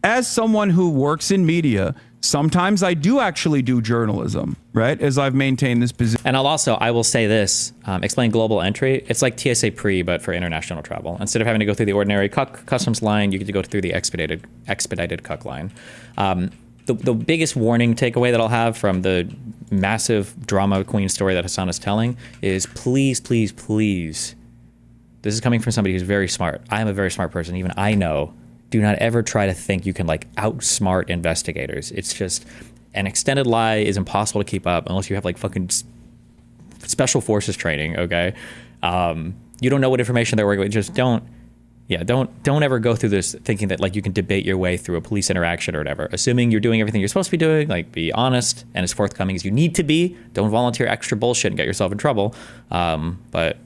as someone who works in media, sometimes I do actually do journalism, right? As I've maintained this position. And I will say this, explain global entry. It's like TSA pre, but for international travel. Instead of having to go through the ordinary customs line, you get to go through the expedited cuck line. The biggest warning takeaway that I'll have from the massive drama queen story that Hasan is telling is please, please, please. This is coming from somebody who's very smart. I am a very smart person. Even I know. Do not ever try to think you can like outsmart investigators. It's just an extended lie is impossible to keep up unless you have like fucking special forces training. Okay, you don't know what information they're working with. Just don't ever go through this thinking that like you can debate your way through a police interaction or whatever. Assuming you're doing everything you're supposed to be doing, like be honest and as forthcoming as you need to be. Don't volunteer extra bullshit and get yourself in trouble. But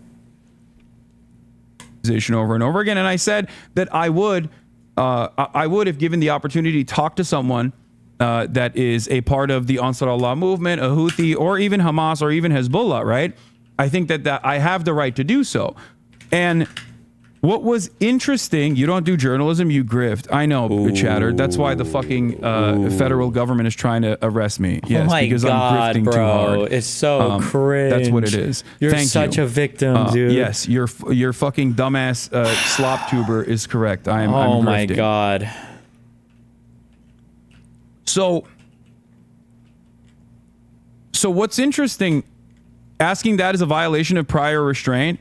over and over again, and I said that I would have given the opportunity to talk to someone that is a part of the Ansar Allah movement, a Houthi, or even Hamas, or even Hezbollah, right? I think that I have the right to do so. And what was interesting, you don't do journalism, you grift. I know, Chatter. That's why the fucking federal government is trying to arrest me. Yes, because I'm grifting too hard. It's so cringe. That's what it is. You're such a victim, dude. Yes, your fucking dumbass slop tuber is correct. I'm grifting. My God. So what's interesting, asking that is a violation of prior restraint.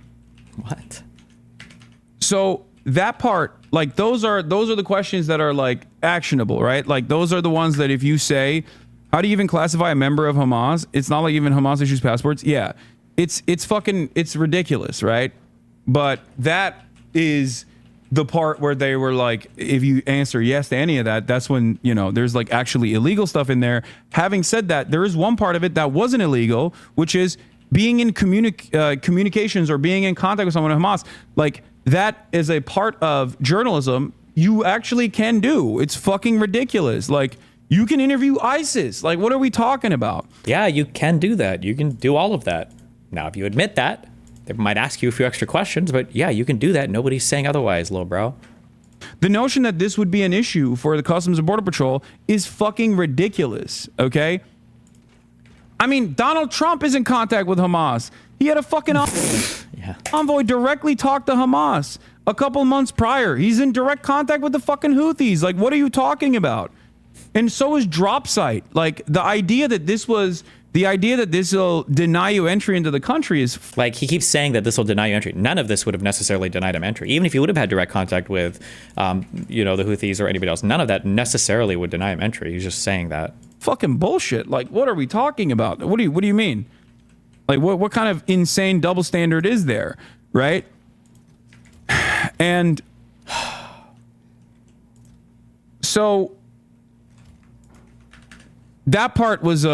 What? So that part, like those are the questions that are like actionable, right? Like those are the ones that if you say, how do you even classify a member of Hamas? It's not like even Hamas issues passports. Yeah, it's ridiculous, right? But that is the part where they were like, if you answer yes to any of that, that's when, there's like actually illegal stuff in there. Having said that, there is one part of it that wasn't illegal, which is being in communications or being in contact with someone in Hamas. Like, that is a part of journalism you actually can do. It's fucking ridiculous. Like, you can interview ISIS. Like, what are we talking about? Yeah, you can do that. You can do all of that. Now, if you admit that, they might ask you a few extra questions, but yeah, you can do that. Nobody's saying otherwise, little bro. The notion that this would be an issue for the Customs and Border Patrol is fucking ridiculous, okay? I mean, Donald Trump is in contact with Hamas. He had a fucking envoy directly talk to Hamas a couple months prior. He's in direct contact with the fucking Houthis. Like, what are you talking about? And so is Dropsite. Like, the idea that this will deny you entry into the country is... Like, he keeps saying that this will deny you entry. None of this would have necessarily denied him entry. Even if he would have had direct contact with, the Houthis or anybody else, none of that necessarily would deny him entry. He's just saying that. Fucking bullshit. Like, what are we talking about? What do you mean? Like, what kind of insane double standard is there, right? And so that part was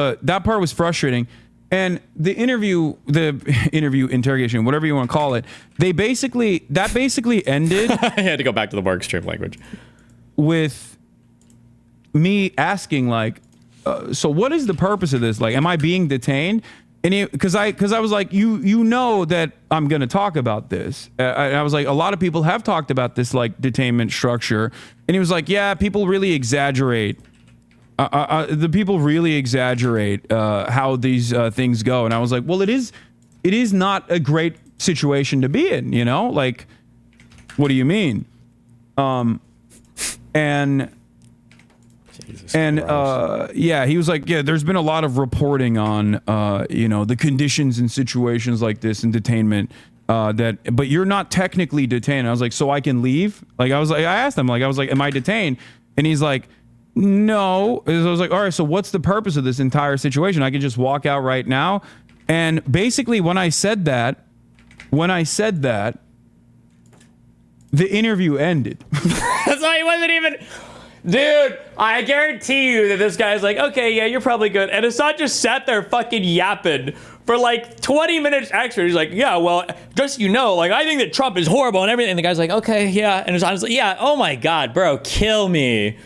frustrating. And the interview, interrogation, whatever you want to call it, that basically ended. I had to go back to the more extreme language with me asking, like, so what is the purpose of this? Like, am I being detained? And because I was like, you know that I'm going to talk about this. I was like, a lot of people have talked about this like detainment structure. And he was like, yeah, people really exaggerate. The people really exaggerate how these things go. And I was like, well, it is not a great situation to be in, like, what do you mean? Yeah, he was like, yeah, there's been a lot of reporting on, the conditions and situations like this in detainment but you're not technically detained. I was like, so I can leave? Like, I asked him, like, I was like, am I detained? And he's like, no. I was like, all right, so what's the purpose of this entire situation? I can just walk out right now. And basically, when I said that, the interview ended. That's why he wasn't even. Dude, I guarantee you that this guy's like, okay, yeah, you're probably good. And Hasan just sat there fucking yapping for like 20 minutes extra. He's like, yeah, well, just so you know, like, I think that Trump is horrible and everything. And the guy's like, okay, yeah. And Hasan's like, yeah, oh my God, bro, kill me.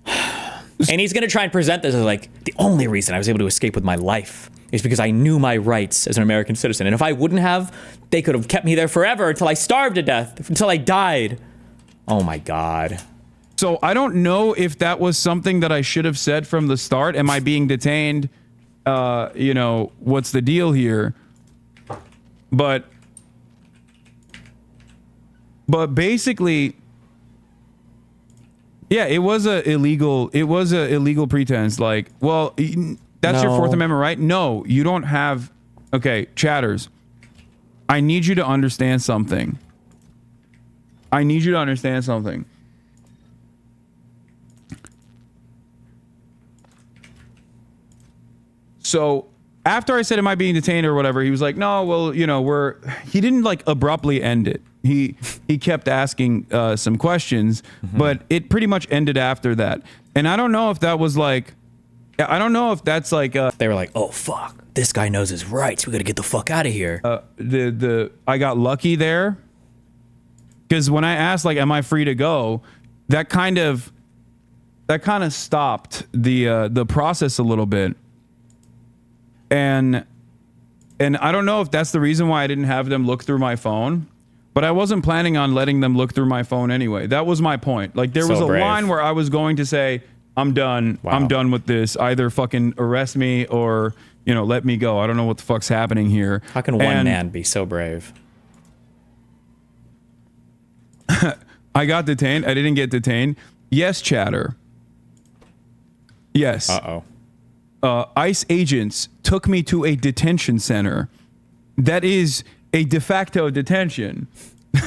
And he's going to try and present this as like, the only reason I was able to escape with my life is because I knew my rights as an American citizen. And if I wouldn't have, they could have kept me there forever until I starved to death, until I died. Oh my God. So I don't know if that was something that I should have said from the start. Am I being detained? You know, what's the deal here? But basically, yeah, it was a illegal pretense. Like, well, that's your Fourth Amendment right? No, you don't have. Okay, chatters, I need you to understand something. So after I said, am I being detained or whatever, he was like, no, well, you know, he didn't like abruptly end it. He kept asking some questions, but it pretty much ended after that. And I don't know if that was like, I don't know if that's like, they were like, oh fuck, this guy knows his rights. We got to get the fuck out of here. I got lucky there. Because when I asked, like, am I free to go? That kind of stopped the process a little bit. And I don't know if that's the reason why I didn't have them look through my phone, but I wasn't planning on letting them look through my phone anyway. That was my point. Like, there was a line where I was going to say, I'm done. Wow. I'm done with this. Either fucking arrest me or, you know, let me go. I don't know what the fuck's happening here. How can one man be so brave? I got detained. I didn't get detained. Yes, chatter. Yes. ICE agents took me to a detention center. That is a de facto detention.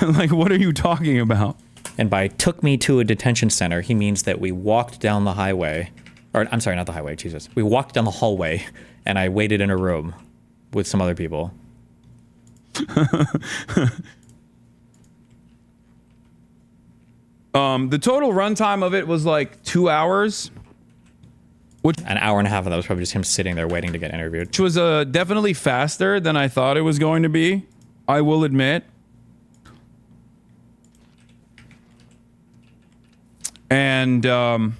Like, what are you talking about? And by took me to a detention center, he means that we walked down the highway. Or, I'm sorry, not the highway, Jesus. We walked down the hallway, and I waited in a room with some other people. The total runtime of it was like 2 hours. An hour and a half of that was probably just him sitting there waiting to get interviewed. Which was definitely faster than I thought it was going to be, I will admit. And I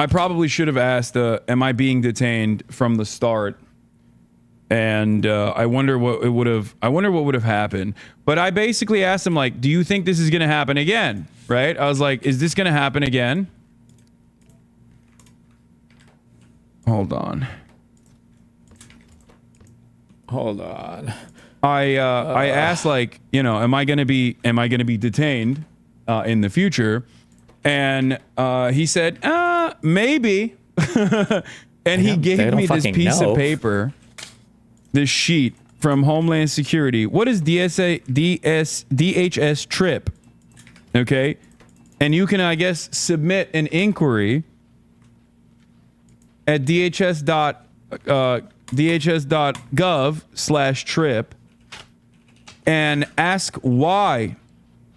probably should have asked, am I being detained from the start? And I wonder what would have happened. But I basically asked him, like, do you think this is going to happen again? Right? I was like, is this going to happen again? Hold on. I asked, like, you know, am I gonna be detained in the future? And he said, maybe. And he gave me this piece of paper, this sheet from Homeland Security. What is DHS trip? Okay, and you can, I guess, submit an inquiry at dhs.gov/trip and ask why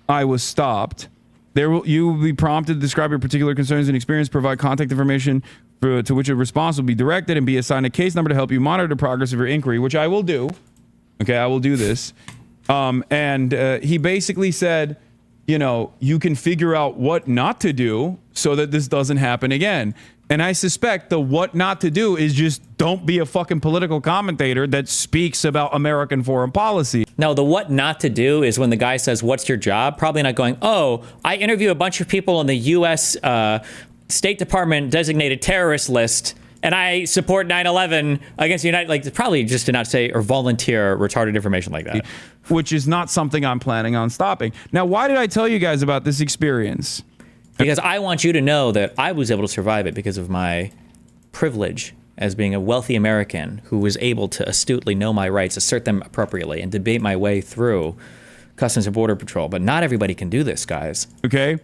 I was stopped. You will be prompted to describe your particular concerns and experience, provide contact information to which a response will be directed, and be assigned a case number to help you monitor the progress of your inquiry, which I will do. Okay, I will do this. And he basically said, you know, you can figure out what not to do so that this doesn't happen again. And I suspect the what not to do is just don't be a fucking political commentator that speaks about American foreign policy. No, the what not to do is when the guy says, what's your job? Probably not going, oh, I interview a bunch of people on the U.S. State Department designated terrorist list, and I support 9/11 against the United. Like, probably just to not say or volunteer retarded information like that. Which is not something I'm planning on stopping. Now, why did I tell you guys about this experience? Because I want you to know that I was able to survive it because of my privilege as being a wealthy American who was able to astutely know my rights, assert them appropriately, and debate my way through Customs and Border Patrol. But not everybody can do this, guys. Okay?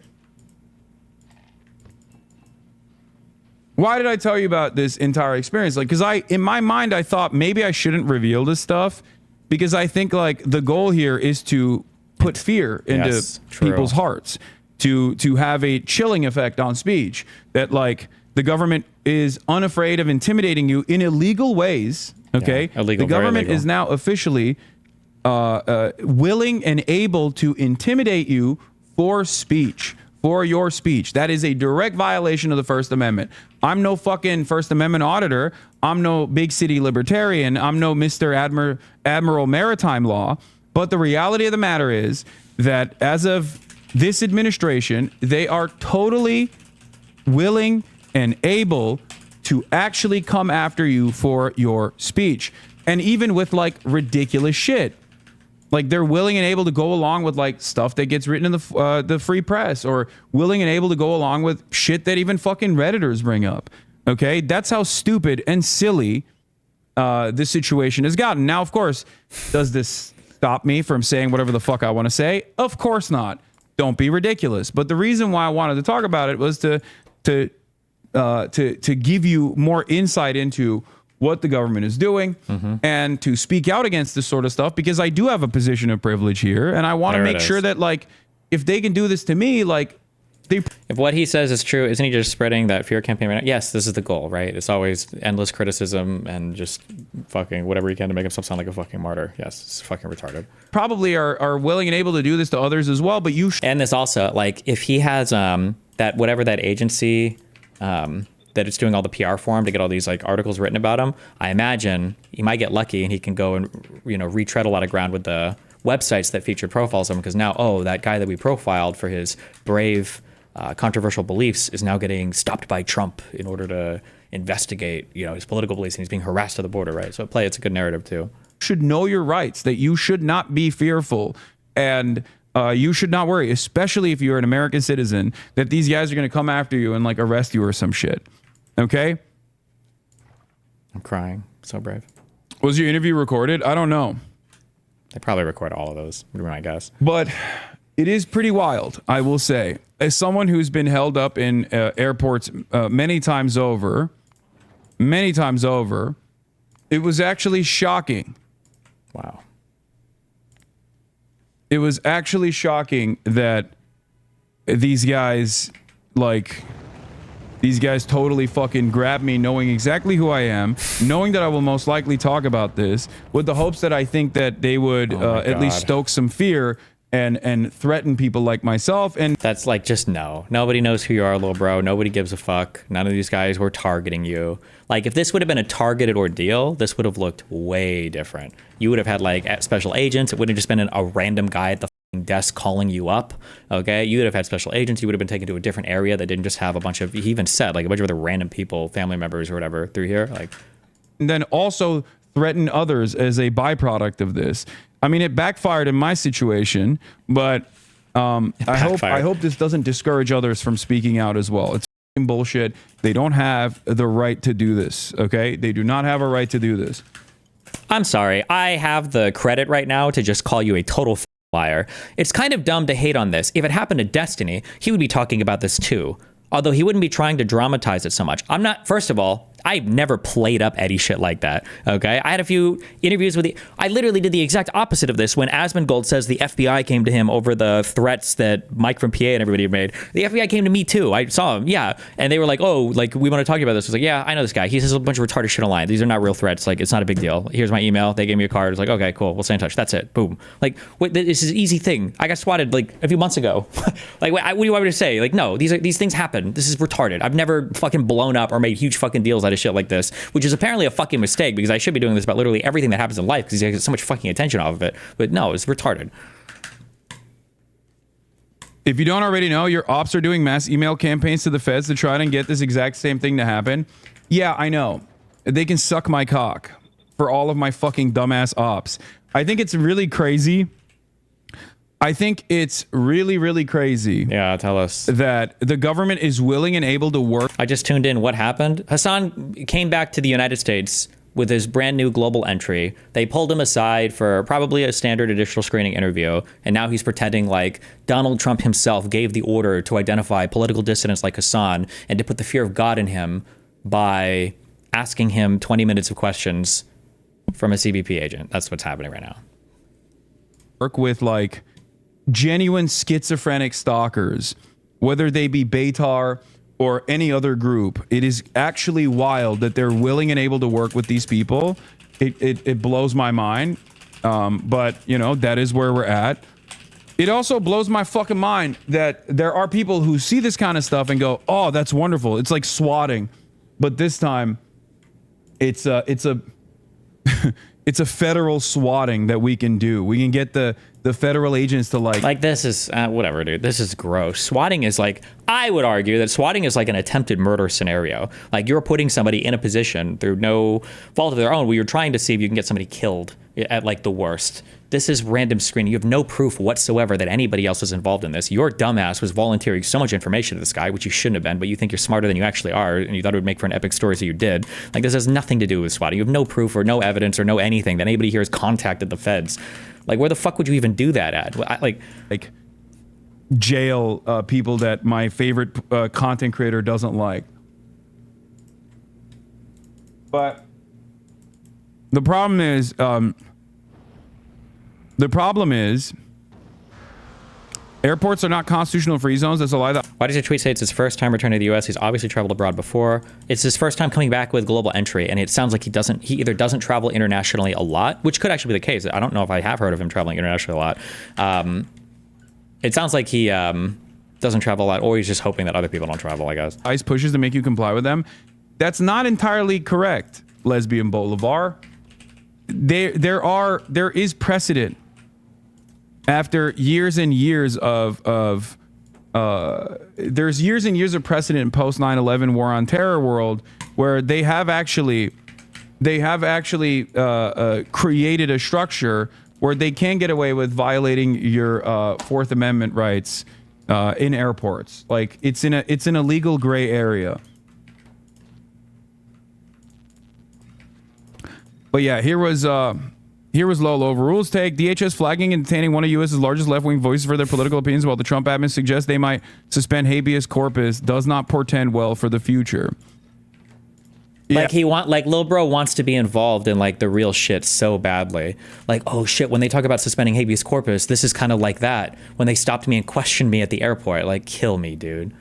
Why did I tell you about this entire experience? Like, because in my mind, I thought maybe I shouldn't reveal this stuff because I think, like, the goal here is to put fear into people's hearts, to have a chilling effect on speech, that, like, the government is unafraid of intimidating you in illegal ways, okay? Yeah, illegal, the government illegal. is now officially willing and able to intimidate you for speech. For your speech. That is a direct violation of the First Amendment. I'm no fucking First Amendment auditor. I'm no big city libertarian. I'm no Mr. Admiral Maritime Law. But the reality of the matter is that as of this administration, they are totally willing and able to actually come after you for your speech. And even with like ridiculous shit. Like they're willing and able to go along with like stuff that gets written in the free press, or willing and able to go along with shit that even fucking Redditors bring up. Okay, that's how stupid and silly this situation has gotten. Now, of course, does this stop me from saying whatever the fuck I want to say? Of course not. Don't be ridiculous. But the reason why I wanted to talk about it was to give you more insight into what the government is doing, and to speak out against this sort of stuff, because I do have a position of privilege here, and I want to make sure that, like, if they can do this to me, like, if what he says is true, isn't he just spreading that fear campaign right now? Yes, this is the goal, right? It's always endless criticism and just fucking whatever he can to make himself sound like a fucking martyr. Yes, it's fucking retarded. Probably are willing and able to do this to others as well, but you and this also, like, if he has that whatever that agency that it's doing all the PR for him to get all these like articles written about him, I imagine he might get lucky and he can go and, you know, retread a lot of ground with the websites that featured profiles of him, because now, oh, that guy that we profiled for his brave, controversial beliefs is now getting stopped by Trump in order to investigate, you know, his political beliefs, and he's being harassed at the border, right? So it's a good narrative too. Should know your rights, that you should not be fearful, and you should not worry, especially if you're an American citizen, that these guys are going to come after you and like arrest you or some shit. Okay? I'm crying. So brave. Was your interview recorded? I don't know. They probably record all of those, would be my guess. But it is pretty wild, I will say. As someone who's been held up in airports many times over, it was actually shocking. Wow. It was actually shocking that these guys, like... These guys totally fucking grabbed me, knowing exactly who I am, knowing that I will most likely talk about this, with the hopes that I think that they would at least stoke some fear and threaten people like myself. And that's like, just no. Nobody knows who you are, little bro. Nobody gives a fuck. None of these guys were targeting you. Like, if this would have been a targeted ordeal, this would have looked way different. You would have had like special agents. It wouldn't have just been a random guy at the desk calling you up. Okay, you would have had special agents. You would have been taken to a different area that didn't just have a bunch of, he even said, like, a bunch of other random people, family members or whatever through here. Like, and then also threaten others as a byproduct of this. I mean, it backfired in my situation, but I hope this doesn't discourage others from speaking out as well. It's bullshit. They don't have the right to do this. Okay, they do not have a right to do this. I'm sorry. I have the credit right now to just call you a total liar. It's kind of dumb to hate on this. If it happened to Destiny, he would be talking about this too. Although he wouldn't be trying to dramatize it so much. I'm not, first of all, I've never played up Eddie shit like that, okay? I had a few interviews with I literally did the exact opposite of this when Asmongold says the FBI came to him over the threats that Mike from PA and everybody made. The FBI came to me too. I saw him, yeah. And they were like, oh, like, we want to talk to you about this. I was like, yeah, I know this guy. He says a bunch of retarded shit online. These are not real threats. Like, it's not a big deal. Here's my email. They gave me a card. I was like, okay, cool. We'll stay in touch. That's it. Boom. Like, this is an easy thing. I got swatted like a few months ago. Like, what do you want me to say? Like, no, these things happen. This is retarded. I've never fucking blown up or made huge fucking deals out of shit like this, which is apparently a fucking mistake, because I should be doing this about literally everything that happens in life, because you get so much fucking attention off of it. But no, it's retarded. If you don't already know, your ops are doing mass email campaigns to the feds to try and get this exact same thing to happen. Yeah, I know. They can suck my cock for all of my fucking dumbass ops. I think it's really crazy I think it's really, really crazy. Yeah, tell us. That the government is willing and able to work. I just tuned in. What happened? Hasan came back to the United States with his brand new global entry. They pulled him aside for probably a standard additional screening interview, and now he's pretending like Donald Trump himself gave the order to identify political dissidents like Hasan and to put the fear of God in him by asking him 20 minutes of questions from a CBP agent. That's what's happening right now. Work with like genuine schizophrenic stalkers, whether they be Beitar or any other group. It is actually wild that they're willing and able to work with these people. It blows my mind. But, you know, that is where we're at. It also blows my fucking mind that there are people who see this kind of stuff and go, oh, that's wonderful. It's like swatting. But this time, it's a it's a federal swatting that we can do. We can get the federal agents to like this is whatever, dude. This is gross. Swatting is like, I would argue that swatting is like an attempted murder scenario. Like you're putting somebody in a position through no fault of their own where you're trying to see if you can get somebody killed at like the worst. This is random screening. You have no proof whatsoever that anybody else was involved in this. Your dumbass was volunteering so much information to this guy, which you shouldn't have been, but you think you're smarter than you actually are, and you thought it would make for an epic story, so you did. Like, this has nothing to do with swatting. You have no proof or no evidence or no anything that anybody here has contacted the feds. Like, where the fuck would you even do that at? Like jail people that my favorite content creator doesn't like. But the problem is, airports are not constitutional free zones. That's a lie. Why does your tweet say it's his first time returning to the U.S.? He's obviously traveled abroad before. It's his first time coming back with global entry, and it sounds like he either doesn't travel internationally a lot, which could actually be the case. I don't know if I have heard of him traveling internationally a lot. It sounds like he doesn't travel a lot, or he's just hoping that other people don't travel, I guess. ICE pushes to make you comply with them. That's not entirely correct, Lesbian Bolivar. There is precedent. After years and years there's years and years of precedent in post 9/11 war on terror world where they have actually created a structure where they can get away with violating your Fourth Amendment rights in airports. Like it's in a legal gray area. But yeah, here was Lolo. Overrules take DHS flagging and detaining one of U.S.'s largest left-wing voices for their political opinions, while the Trump admin suggests they might suspend habeas corpus, does not portend well for the future. Yeah. Like Lil Bro wants to be involved in like the real shit so badly. Like, oh shit, when they talk about suspending habeas corpus, this is kind of like that. When they stopped me and questioned me at the airport, like, kill me, dude.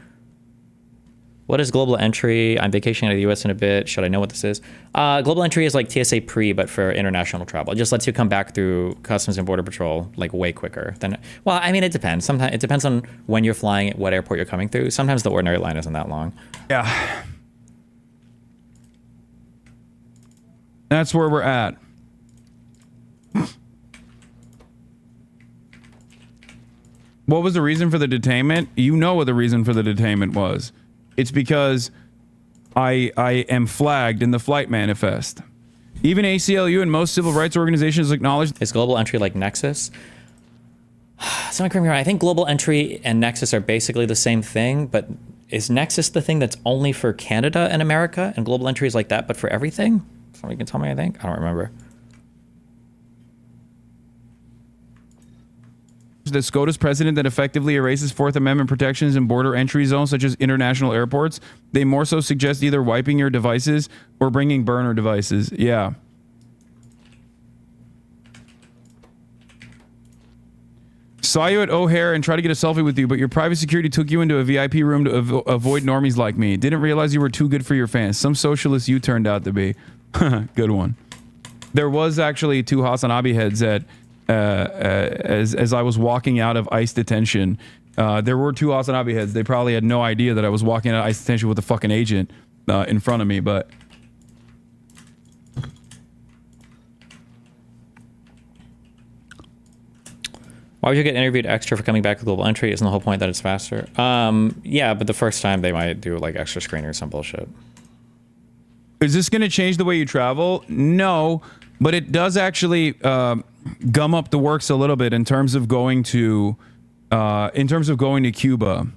What is global entry? I'm vacationing out of the U.S. in a bit. Should I know what this is? Global entry is like TSA pre, but for international travel. It just lets you come back through Customs and Border Patrol like way quicker than. Well, I mean, it depends. Sometimes it depends on when you're flying, what airport you're coming through. Sometimes the ordinary line isn't that long. Yeah, that's where we're at. What was the reason for the detainment? You know what the reason for the detainment was. It's because I am flagged in the flight manifest. Even ACLU and most civil rights organizations acknowledge. Is global entry like Nexus? Someone correct me wrong. I think global entry and Nexus are basically the same thing, but is Nexus the thing that's only for Canada and America, and global entry is like that, but for everything? Somebody can tell me, I think. I don't remember. The SCOTUS precedent that effectively erases Fourth Amendment protections in border entry zones such as international airports. They more so suggest either wiping your devices or bringing burner devices. Yeah. Saw you at O'Hare and tried to get a selfie with you, but your private security took you into a VIP room to avoid normies like me. Didn't realize you were too good for your fans. Some socialist you turned out to be. Good one. There was actually two Hasan Abi heads at as I was walking out of ICE detention. There were two Hasan Abi heads. They probably had no idea that I was walking out of ICE detention with a fucking agent in front of me, but why would you get interviewed extra for coming back with global entry? Isn't the whole point that it's faster? Yeah, but the first time they might do like extra screening or some bullshit. Is this going to change the way you travel? No, but it does actually gum up the works a little bit in terms of going to Cuba.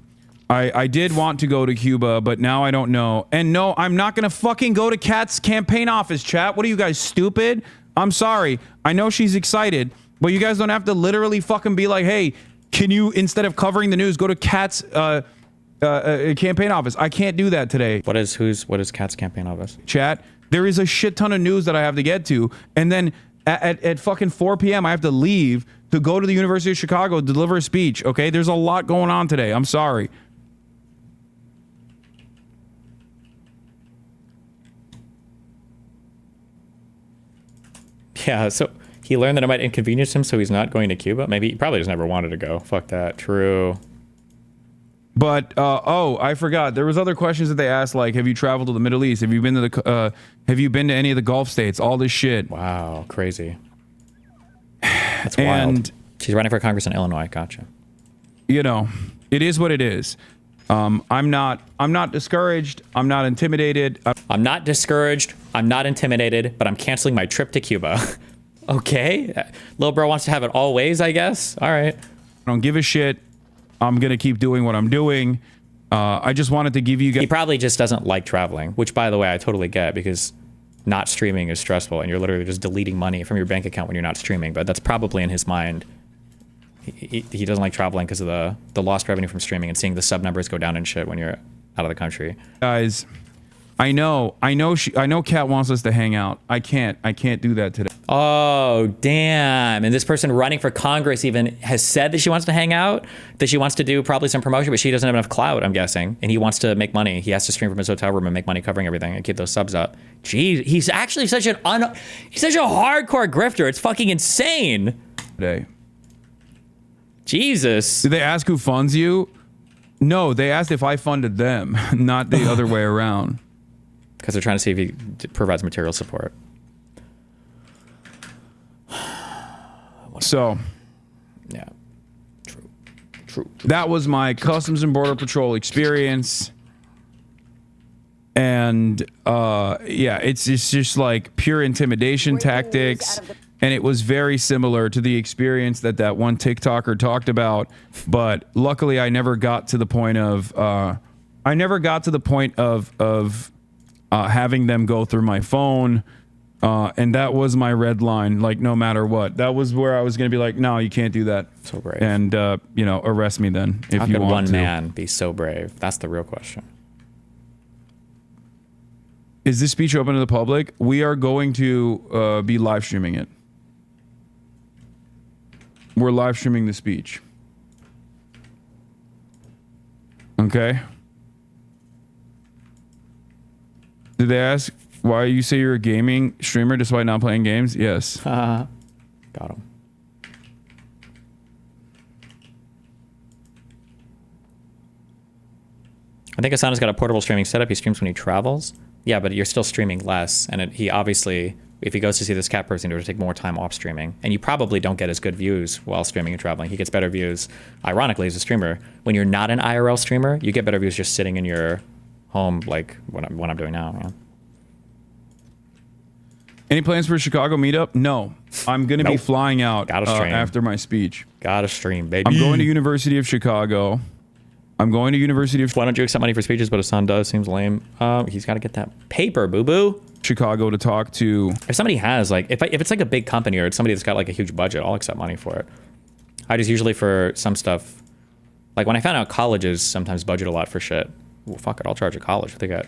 I did want to go to Cuba, but now I don't know. And no, I'm not gonna fucking go to Kat's campaign office, chat. What are you guys, stupid? I'm sorry. I know she's excited, but you guys don't have to literally fucking be like, hey, can you, instead of covering the news, go to Kat's campaign office? I can't do that today. What is Kat's campaign office? Chat, there is a shit ton of news that I have to get to, and then at fucking 4 p.m. I have to leave to go to the University of Chicago to deliver a speech. Okay, there's a lot going on today. I'm sorry. Yeah, so he learned that it might inconvenience him, so he's not going to Cuba. Maybe he probably just never wanted to go. Fuck that. True. But oh, I forgot. There was other questions that they asked, like, have you traveled to the Middle East? Have you been to any of the Gulf states? All this shit. Wow, crazy. That's wild. She's running for Congress in Illinois. Gotcha. You know, it is what it is. I'm not discouraged. I'm not intimidated. I'm not discouraged. I'm not intimidated, but I'm canceling my trip to Cuba. Okay. Little bro wants to have it all ways, I guess. All right. I don't give a shit. I'm going to keep doing what I'm doing. I just wanted to give you guys... He probably just doesn't like traveling, which, by the way, I totally get, because not streaming is stressful and you're literally just deleting money from your bank account when you're not streaming. But that's probably in his mind. He doesn't like traveling because of the lost revenue from streaming and seeing the sub numbers go down and shit when you're out of the country. Guys, I know Kat wants us to hang out. I can't do that today. Oh, damn. And this person running for Congress even has said that she wants to hang out, that she wants to do probably some promotion, but she doesn't have enough clout, I'm guessing. And he wants to make money. He has to stream from his hotel room and make money covering everything and keep those subs up. Jeez, he's actually such a hardcore grifter. It's fucking insane. Today. Jesus. Did they ask who funds you? No, they asked if I funded them, not the other way around. Because they're trying to see if he provides material support. So, yeah, true. That was my Customs and Border Patrol experience. And yeah, it's just like pure intimidation tactics. And it was very similar to the experience that one TikToker talked about. But luckily, I never got to the point of having them go through my phone. And that was my red line, like, no matter what. That was where I was going to be like, no, you can't do that. So brave. And, you know, arrest me then if How you could want one to. man be so brave? That's the real question. Is this speech open to the public? We are going to be live streaming it. We're live streaming the speech. Okay. Did they ask why you say you're a gaming streamer despite not playing games? Yes. Got him. I think Hasan has got a portable streaming setup. He streams when he travels. Yeah, but you're still streaming less. And he obviously, if he goes to see this cat person, it would take more time off streaming. And you probably don't get as good views while streaming and traveling. He gets better views, ironically, as a streamer. When you're not an IRL streamer, you get better views just sitting in your home, like what I'm doing now. Yeah. Any plans for a Chicago meetup? No. I'm going to be flying out after my speech. Gotta stream, baby. I'm going to University of Chicago. Why don't you accept money for speeches, but Hasan does? Seems lame. He's got to get that paper, boo-boo. Chicago to talk to. If somebody has, like, if it's like a big company or it's somebody that's got like a huge budget, I'll accept money for it. I just usually for some stuff, like when I found out colleges sometimes budget a lot for shit, well, fuck it, I'll charge a college if they got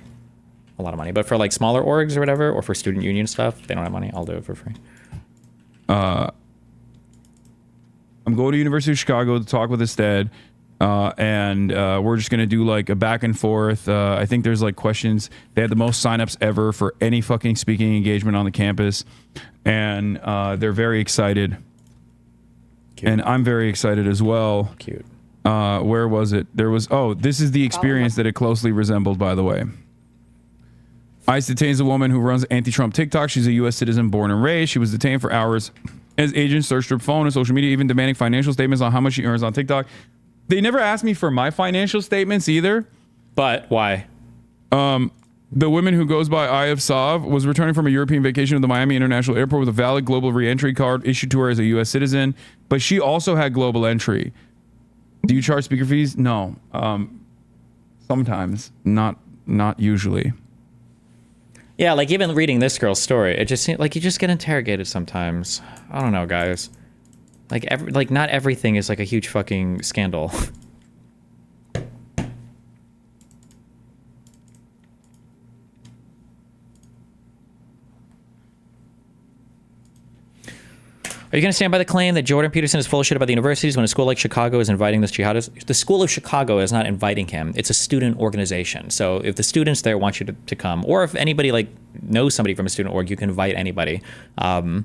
a lot of money. But for like smaller orgs or whatever, or for student union stuff, they don't have money, I'll do it for free. I'm going to University of Chicago to talk with Instead. And we're just going to do like a back and forth. I think there's like questions. They had the most signups ever for any fucking speaking engagement on the campus. And they're very excited. Cute. And I'm very excited as well. Cute. Where was it? There was, this is the experience that it closely resembled, by the way. ICE detains a woman who runs anti-Trump TikTok. She's a U.S. citizen born and raised. She was detained for hours as agents searched her phone and social media, even demanding financial statements on how much she earns on TikTok. They never asked me for my financial statements either. But why? The woman who goes by Eye of Sav was returning from a European vacation to the Miami International Airport with a valid global re-entry card issued to her as a U.S. citizen, but she also had global entry. Do you charge speaker fees? No. Sometimes, not usually. Yeah, like even reading this girl's story, it just seems like you just get interrogated sometimes. I don't know, guys. Like not everything is like a huge fucking scandal. Are you going to stand by the claim that Jordan Peterson is full of shit about the universities when a school like Chicago is inviting this jihadist? The school of Chicago is not inviting him. It's a student organization. So if the students there want you to come, or if anybody like knows somebody from a student org, you can invite anybody. Where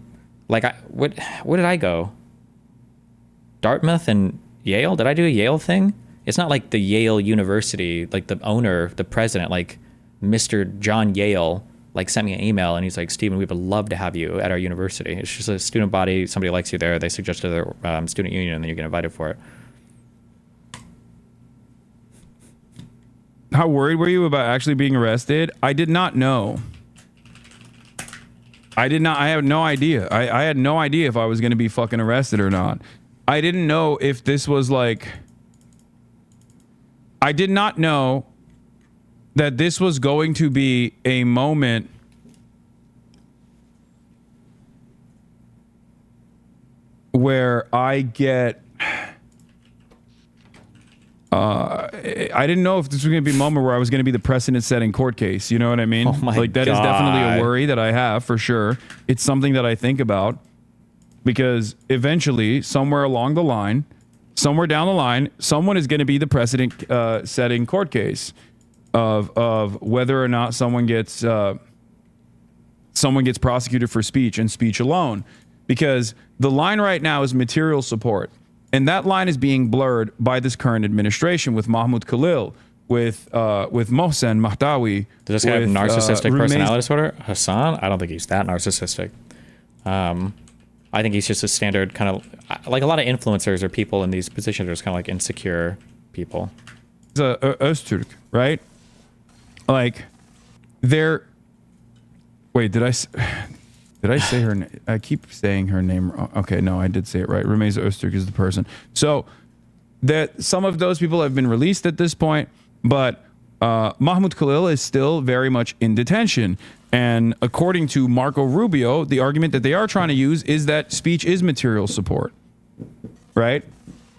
did I go? Dartmouth and Yale? Did I do a Yale thing? It's not like the Yale University, like the owner, the president, like Mr. John Yale, like sent me an email and he's like, Steven, we would love to have you at our university. It's just a student body. Somebody likes you there. They suggest to their student union and then you get invited for it. How worried were you about actually being arrested? I did not know. I had no idea. I had no idea if I was going to be fucking arrested or not. I didn't know if this was like... I did not know that this was going to be a moment where I get... I didn't know if this was going to be a moment where I was going to be the precedent-setting court case. You know what I mean? Oh my like that God. is definitely a worry that I have for sure. It's something that I think about because eventually, somewhere along the line, somewhere down the line, someone is going to be the precedent-setting court case of whether or not someone gets prosecuted for speech and speech alone, because the line right now is material support. And that line is being blurred by this current administration with Mahmoud Khalil, with Mohsen Mahdawi. Does this guy have narcissistic personality disorder? Hasan? I don't think he's that narcissistic. I think he's just a standard kind of, like a lot of influencers or people in these positions are just kind of like insecure people. He's a Öztürk, right? Like, they're... Wait, did I say her name? I keep saying her name wrong. Okay, no, I did say it right. Rumeysa Öztürk is the person. So that some of those people have been released at this point, but Mahmoud Khalil is still very much in detention. And according to Marco Rubio, the argument that they are trying to use is that speech is material support, right?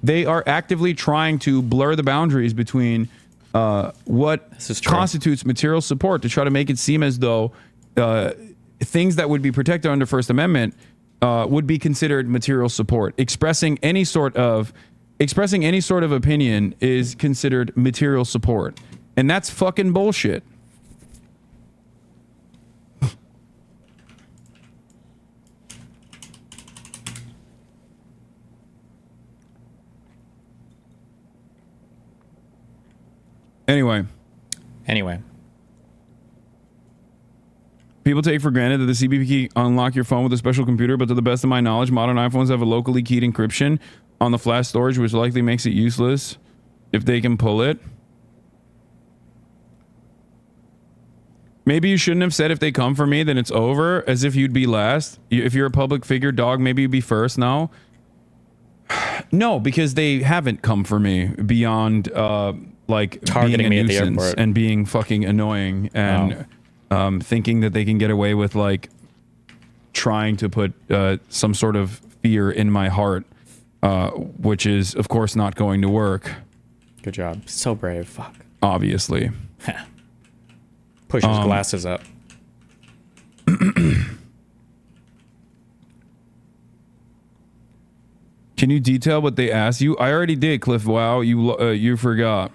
They are actively trying to blur the boundaries between what constitutes material support to try to make it seem as though things that would be protected under First Amendment would be considered material support. Expressing any sort of opinion is considered material support. And that's fucking bullshit. Anyway. People take for granted that the CBP key unlock your phone with a special computer, but to the best of my knowledge, modern iPhones have a locally keyed encryption on the flash storage, which likely makes it useless if they can pull it. Maybe you shouldn't have said if they come for me, then it's over, as if you'd be last. If you're a public figure, dog, maybe you'd be first now. No, because they haven't come for me beyond like targeting me at the airport and being fucking annoying and thinking that they can get away with like trying to put some sort of fear in my heart, which is of course not going to work. Good job. So brave. Fuck. Obviously. Push his glasses up. Can you detail what they asked you? I already did, Cliff. Wow, you forgot.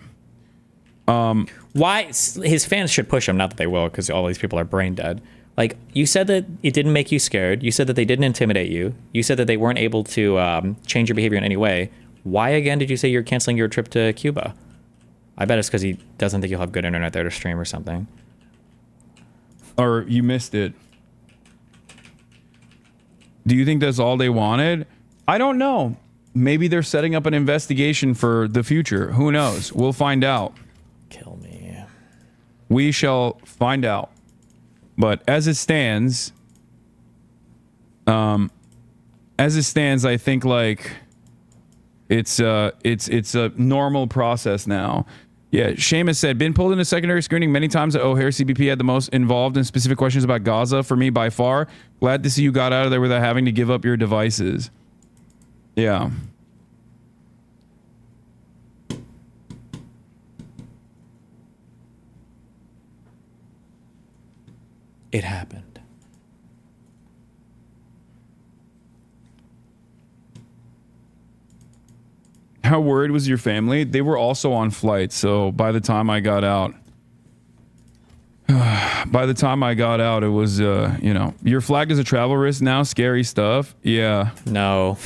Why his fans should push him? Not that they will, because all these people are brain dead. Like, you said that it didn't make you scared. You said that they didn't intimidate you. You said that they weren't able to change your behavior in any way. Why again did you say you're canceling your trip to Cuba? I bet it's because he doesn't think you'll have good internet there to stream or something. Or you missed it. Do you think that's all they wanted? I don't know. Maybe they're setting up an investigation for the future. Who knows? We'll find out. Kill me. We shall find out. But as it stands, I think like it's a normal process now. Yeah, Seamus said, been pulled into secondary screening many times at O'Hare. CBP had the most involved in specific questions about Gaza for me by far. Glad to see you got out of there without having to give up your devices. Yeah. It happened. How worried was your family? They were also on flight, so by the time I got out, it was, you know, you're flagged as a travel risk now. Scary stuff. Yeah. No.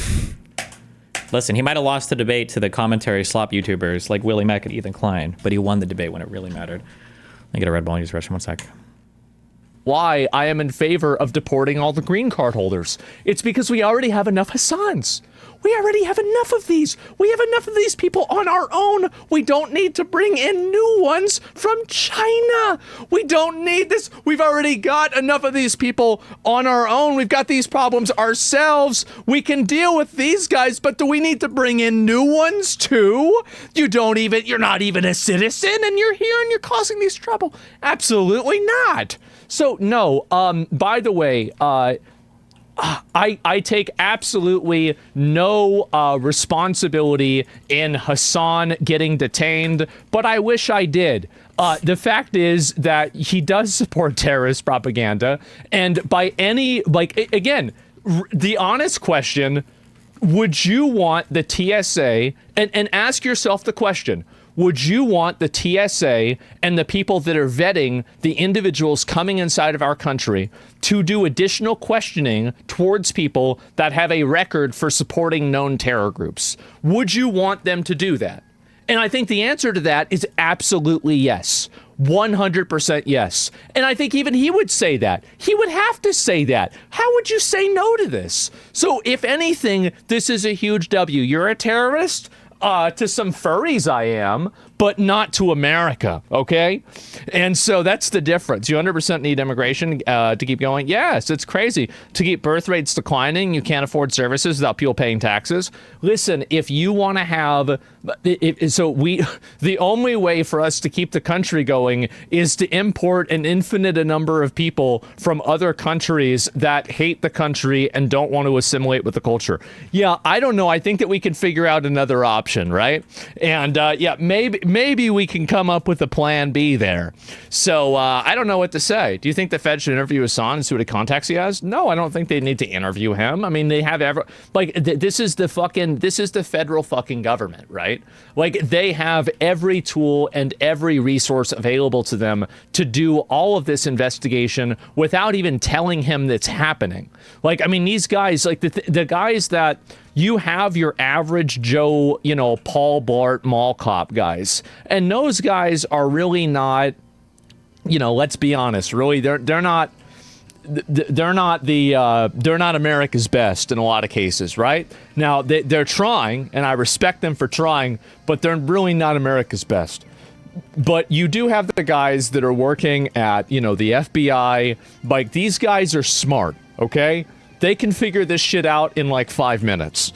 Listen, he might have lost the debate to the commentary slop YouTubers like Willie Mack and Ethan Klein, but he won the debate when it really mattered. Let me get a Red Bull and use the restroom 1 sec. Why I am in favor of deporting all the green card holders. It's because we already have enough Hasans. We already have enough of these. We have enough of these people on our own. We don't need to bring in new ones from China. We don't need this. We've already got enough of these people on our own. We've got these problems ourselves. We can deal with these guys, but do we need to bring in new ones too? You're not even a citizen and you're here and you're causing these trouble. Absolutely not. So no, by the way, I take absolutely no responsibility in Hasan getting detained, but I wish I did. The fact is that he does support terrorist propaganda, and by any, again, the honest question, would you want the TSA, and ask yourself the question, would you want the TSA and the people that are vetting the individuals coming inside of our country to do additional questioning towards people that have a record for supporting known terror groups? Would you want them to do that? And I think the answer to that is absolutely yes. 100% yes. And I think even he would say that. He would have to say that. How would you say no to this? So if anything, this is a huge W. You're a terrorist? To some furries I am, but not to America, okay? And so that's the difference. You 100% need immigration to keep going. Yes, it's crazy. To keep birth rates declining, you can't afford services without people paying taxes. Listen, if you want to have... the only way for us to keep the country going is to import an infinite number of people from other countries that hate the country and don't want to assimilate with the culture. Yeah, I don't know. I think that we can figure out another option, right? And yeah, maybe we can come up with a plan B there. So I don't know what to say. Do you think the Fed should interview Hasan and see what a contacts he has? No, I don't think they need to interview him. I mean, they have this is the federal fucking government, right? Like, they have every tool and every resource available to them to do all of this investigation without even telling him that's happening. Like, I mean, these guys, like the guys that you have, your average Joe, you know, Paul Blart mall cop guys, and those guys are really not, you know, let's be honest, really, they're not America's best in a lot of cases, right? Now, they're trying, and I respect them for trying, but they're really not America's best. But you do have the guys that are working at, you know, the FBI. Like, these guys are smart, okay? They can figure this shit out in like 5 minutes.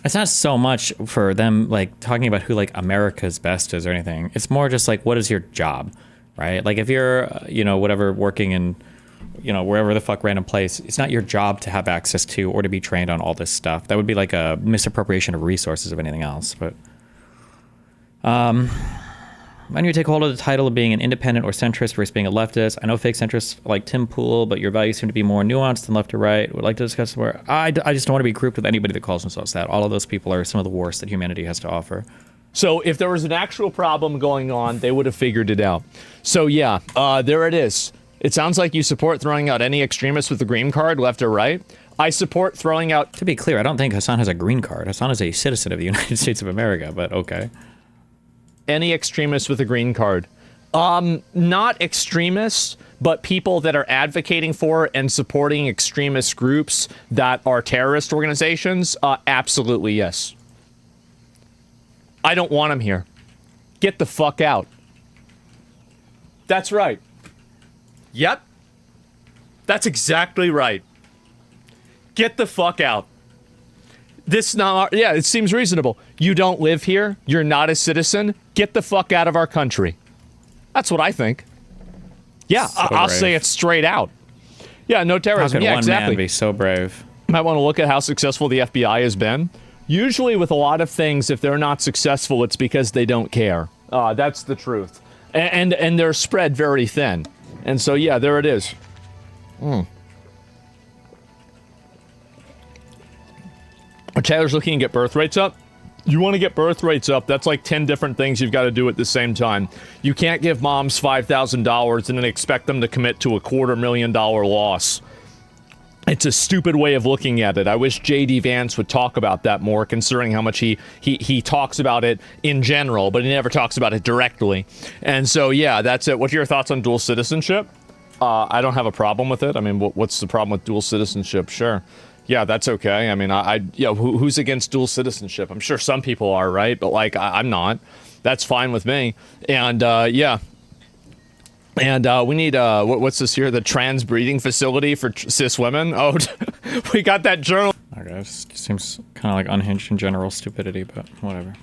It's not so much for them, like, talking about who, like, America's best is or anything. It's more just, like, what is your job, right? Like, if you're, you know, whatever, working in, you know, wherever the fuck random place, it's not your job to have access to or to be trained on all this stuff. That would be like a misappropriation of resources of anything else. But when you take hold of the title of being an independent or centrist versus being a leftist, I know fake centrists like Tim Pool, but your values seem to be more nuanced than left or right. Would like to discuss where I just don't want to be grouped with anybody that calls themselves that. All of those people are some of the worst that humanity has to offer. So if there was an actual problem going on, they would have figured it out. So yeah, there it is. It sounds like you support throwing out any extremists with a green card, left or right. I support throwing out... To be clear, I don't think Hasan has a green card. Hasan is a citizen of the United States of America, but okay. Any extremists with a green card. Not extremists, but people that are advocating for and supporting extremist groups that are terrorist organizations, absolutely yes. I don't want them here. Get the fuck out. That's right. Yep. That's exactly right. Get the fuck out. It seems reasonable. You don't live here. You're not a citizen. Get the fuck out of our country. That's what I think. Yeah, So I'll brave. say it straight out. Yeah, no How terrorism. could Yeah, one exactly. man be so brave? Might want to look at how successful the FBI has been. Usually with a lot of things, if they're not successful, it's because they don't care. That's the truth. And they're spread very thin. And so, yeah, there it is. Taylor's looking to get birth rates up. You want to get birth rates up, that's like 10 different things you've got to do at the same time. You can't give moms $5,000 and then expect them to commit to a $250,000 loss. It's a stupid way of looking at it. I wish J.D. Vance would talk about that more, considering how much he talks about it in general, but he never talks about it directly. And so, yeah, that's it. What are your thoughts on dual citizenship? I don't have a problem with it. I mean, what's the problem with dual citizenship? Sure. Yeah, that's okay. I mean, who's against dual citizenship? I'm sure some people are, right? But, like, I'm not. That's fine with me. And, yeah. And we need, what's this here? The trans breeding facility for cis women? Oh, we got that journal. Okay, it seems kind of like unhinged and general stupidity, but whatever.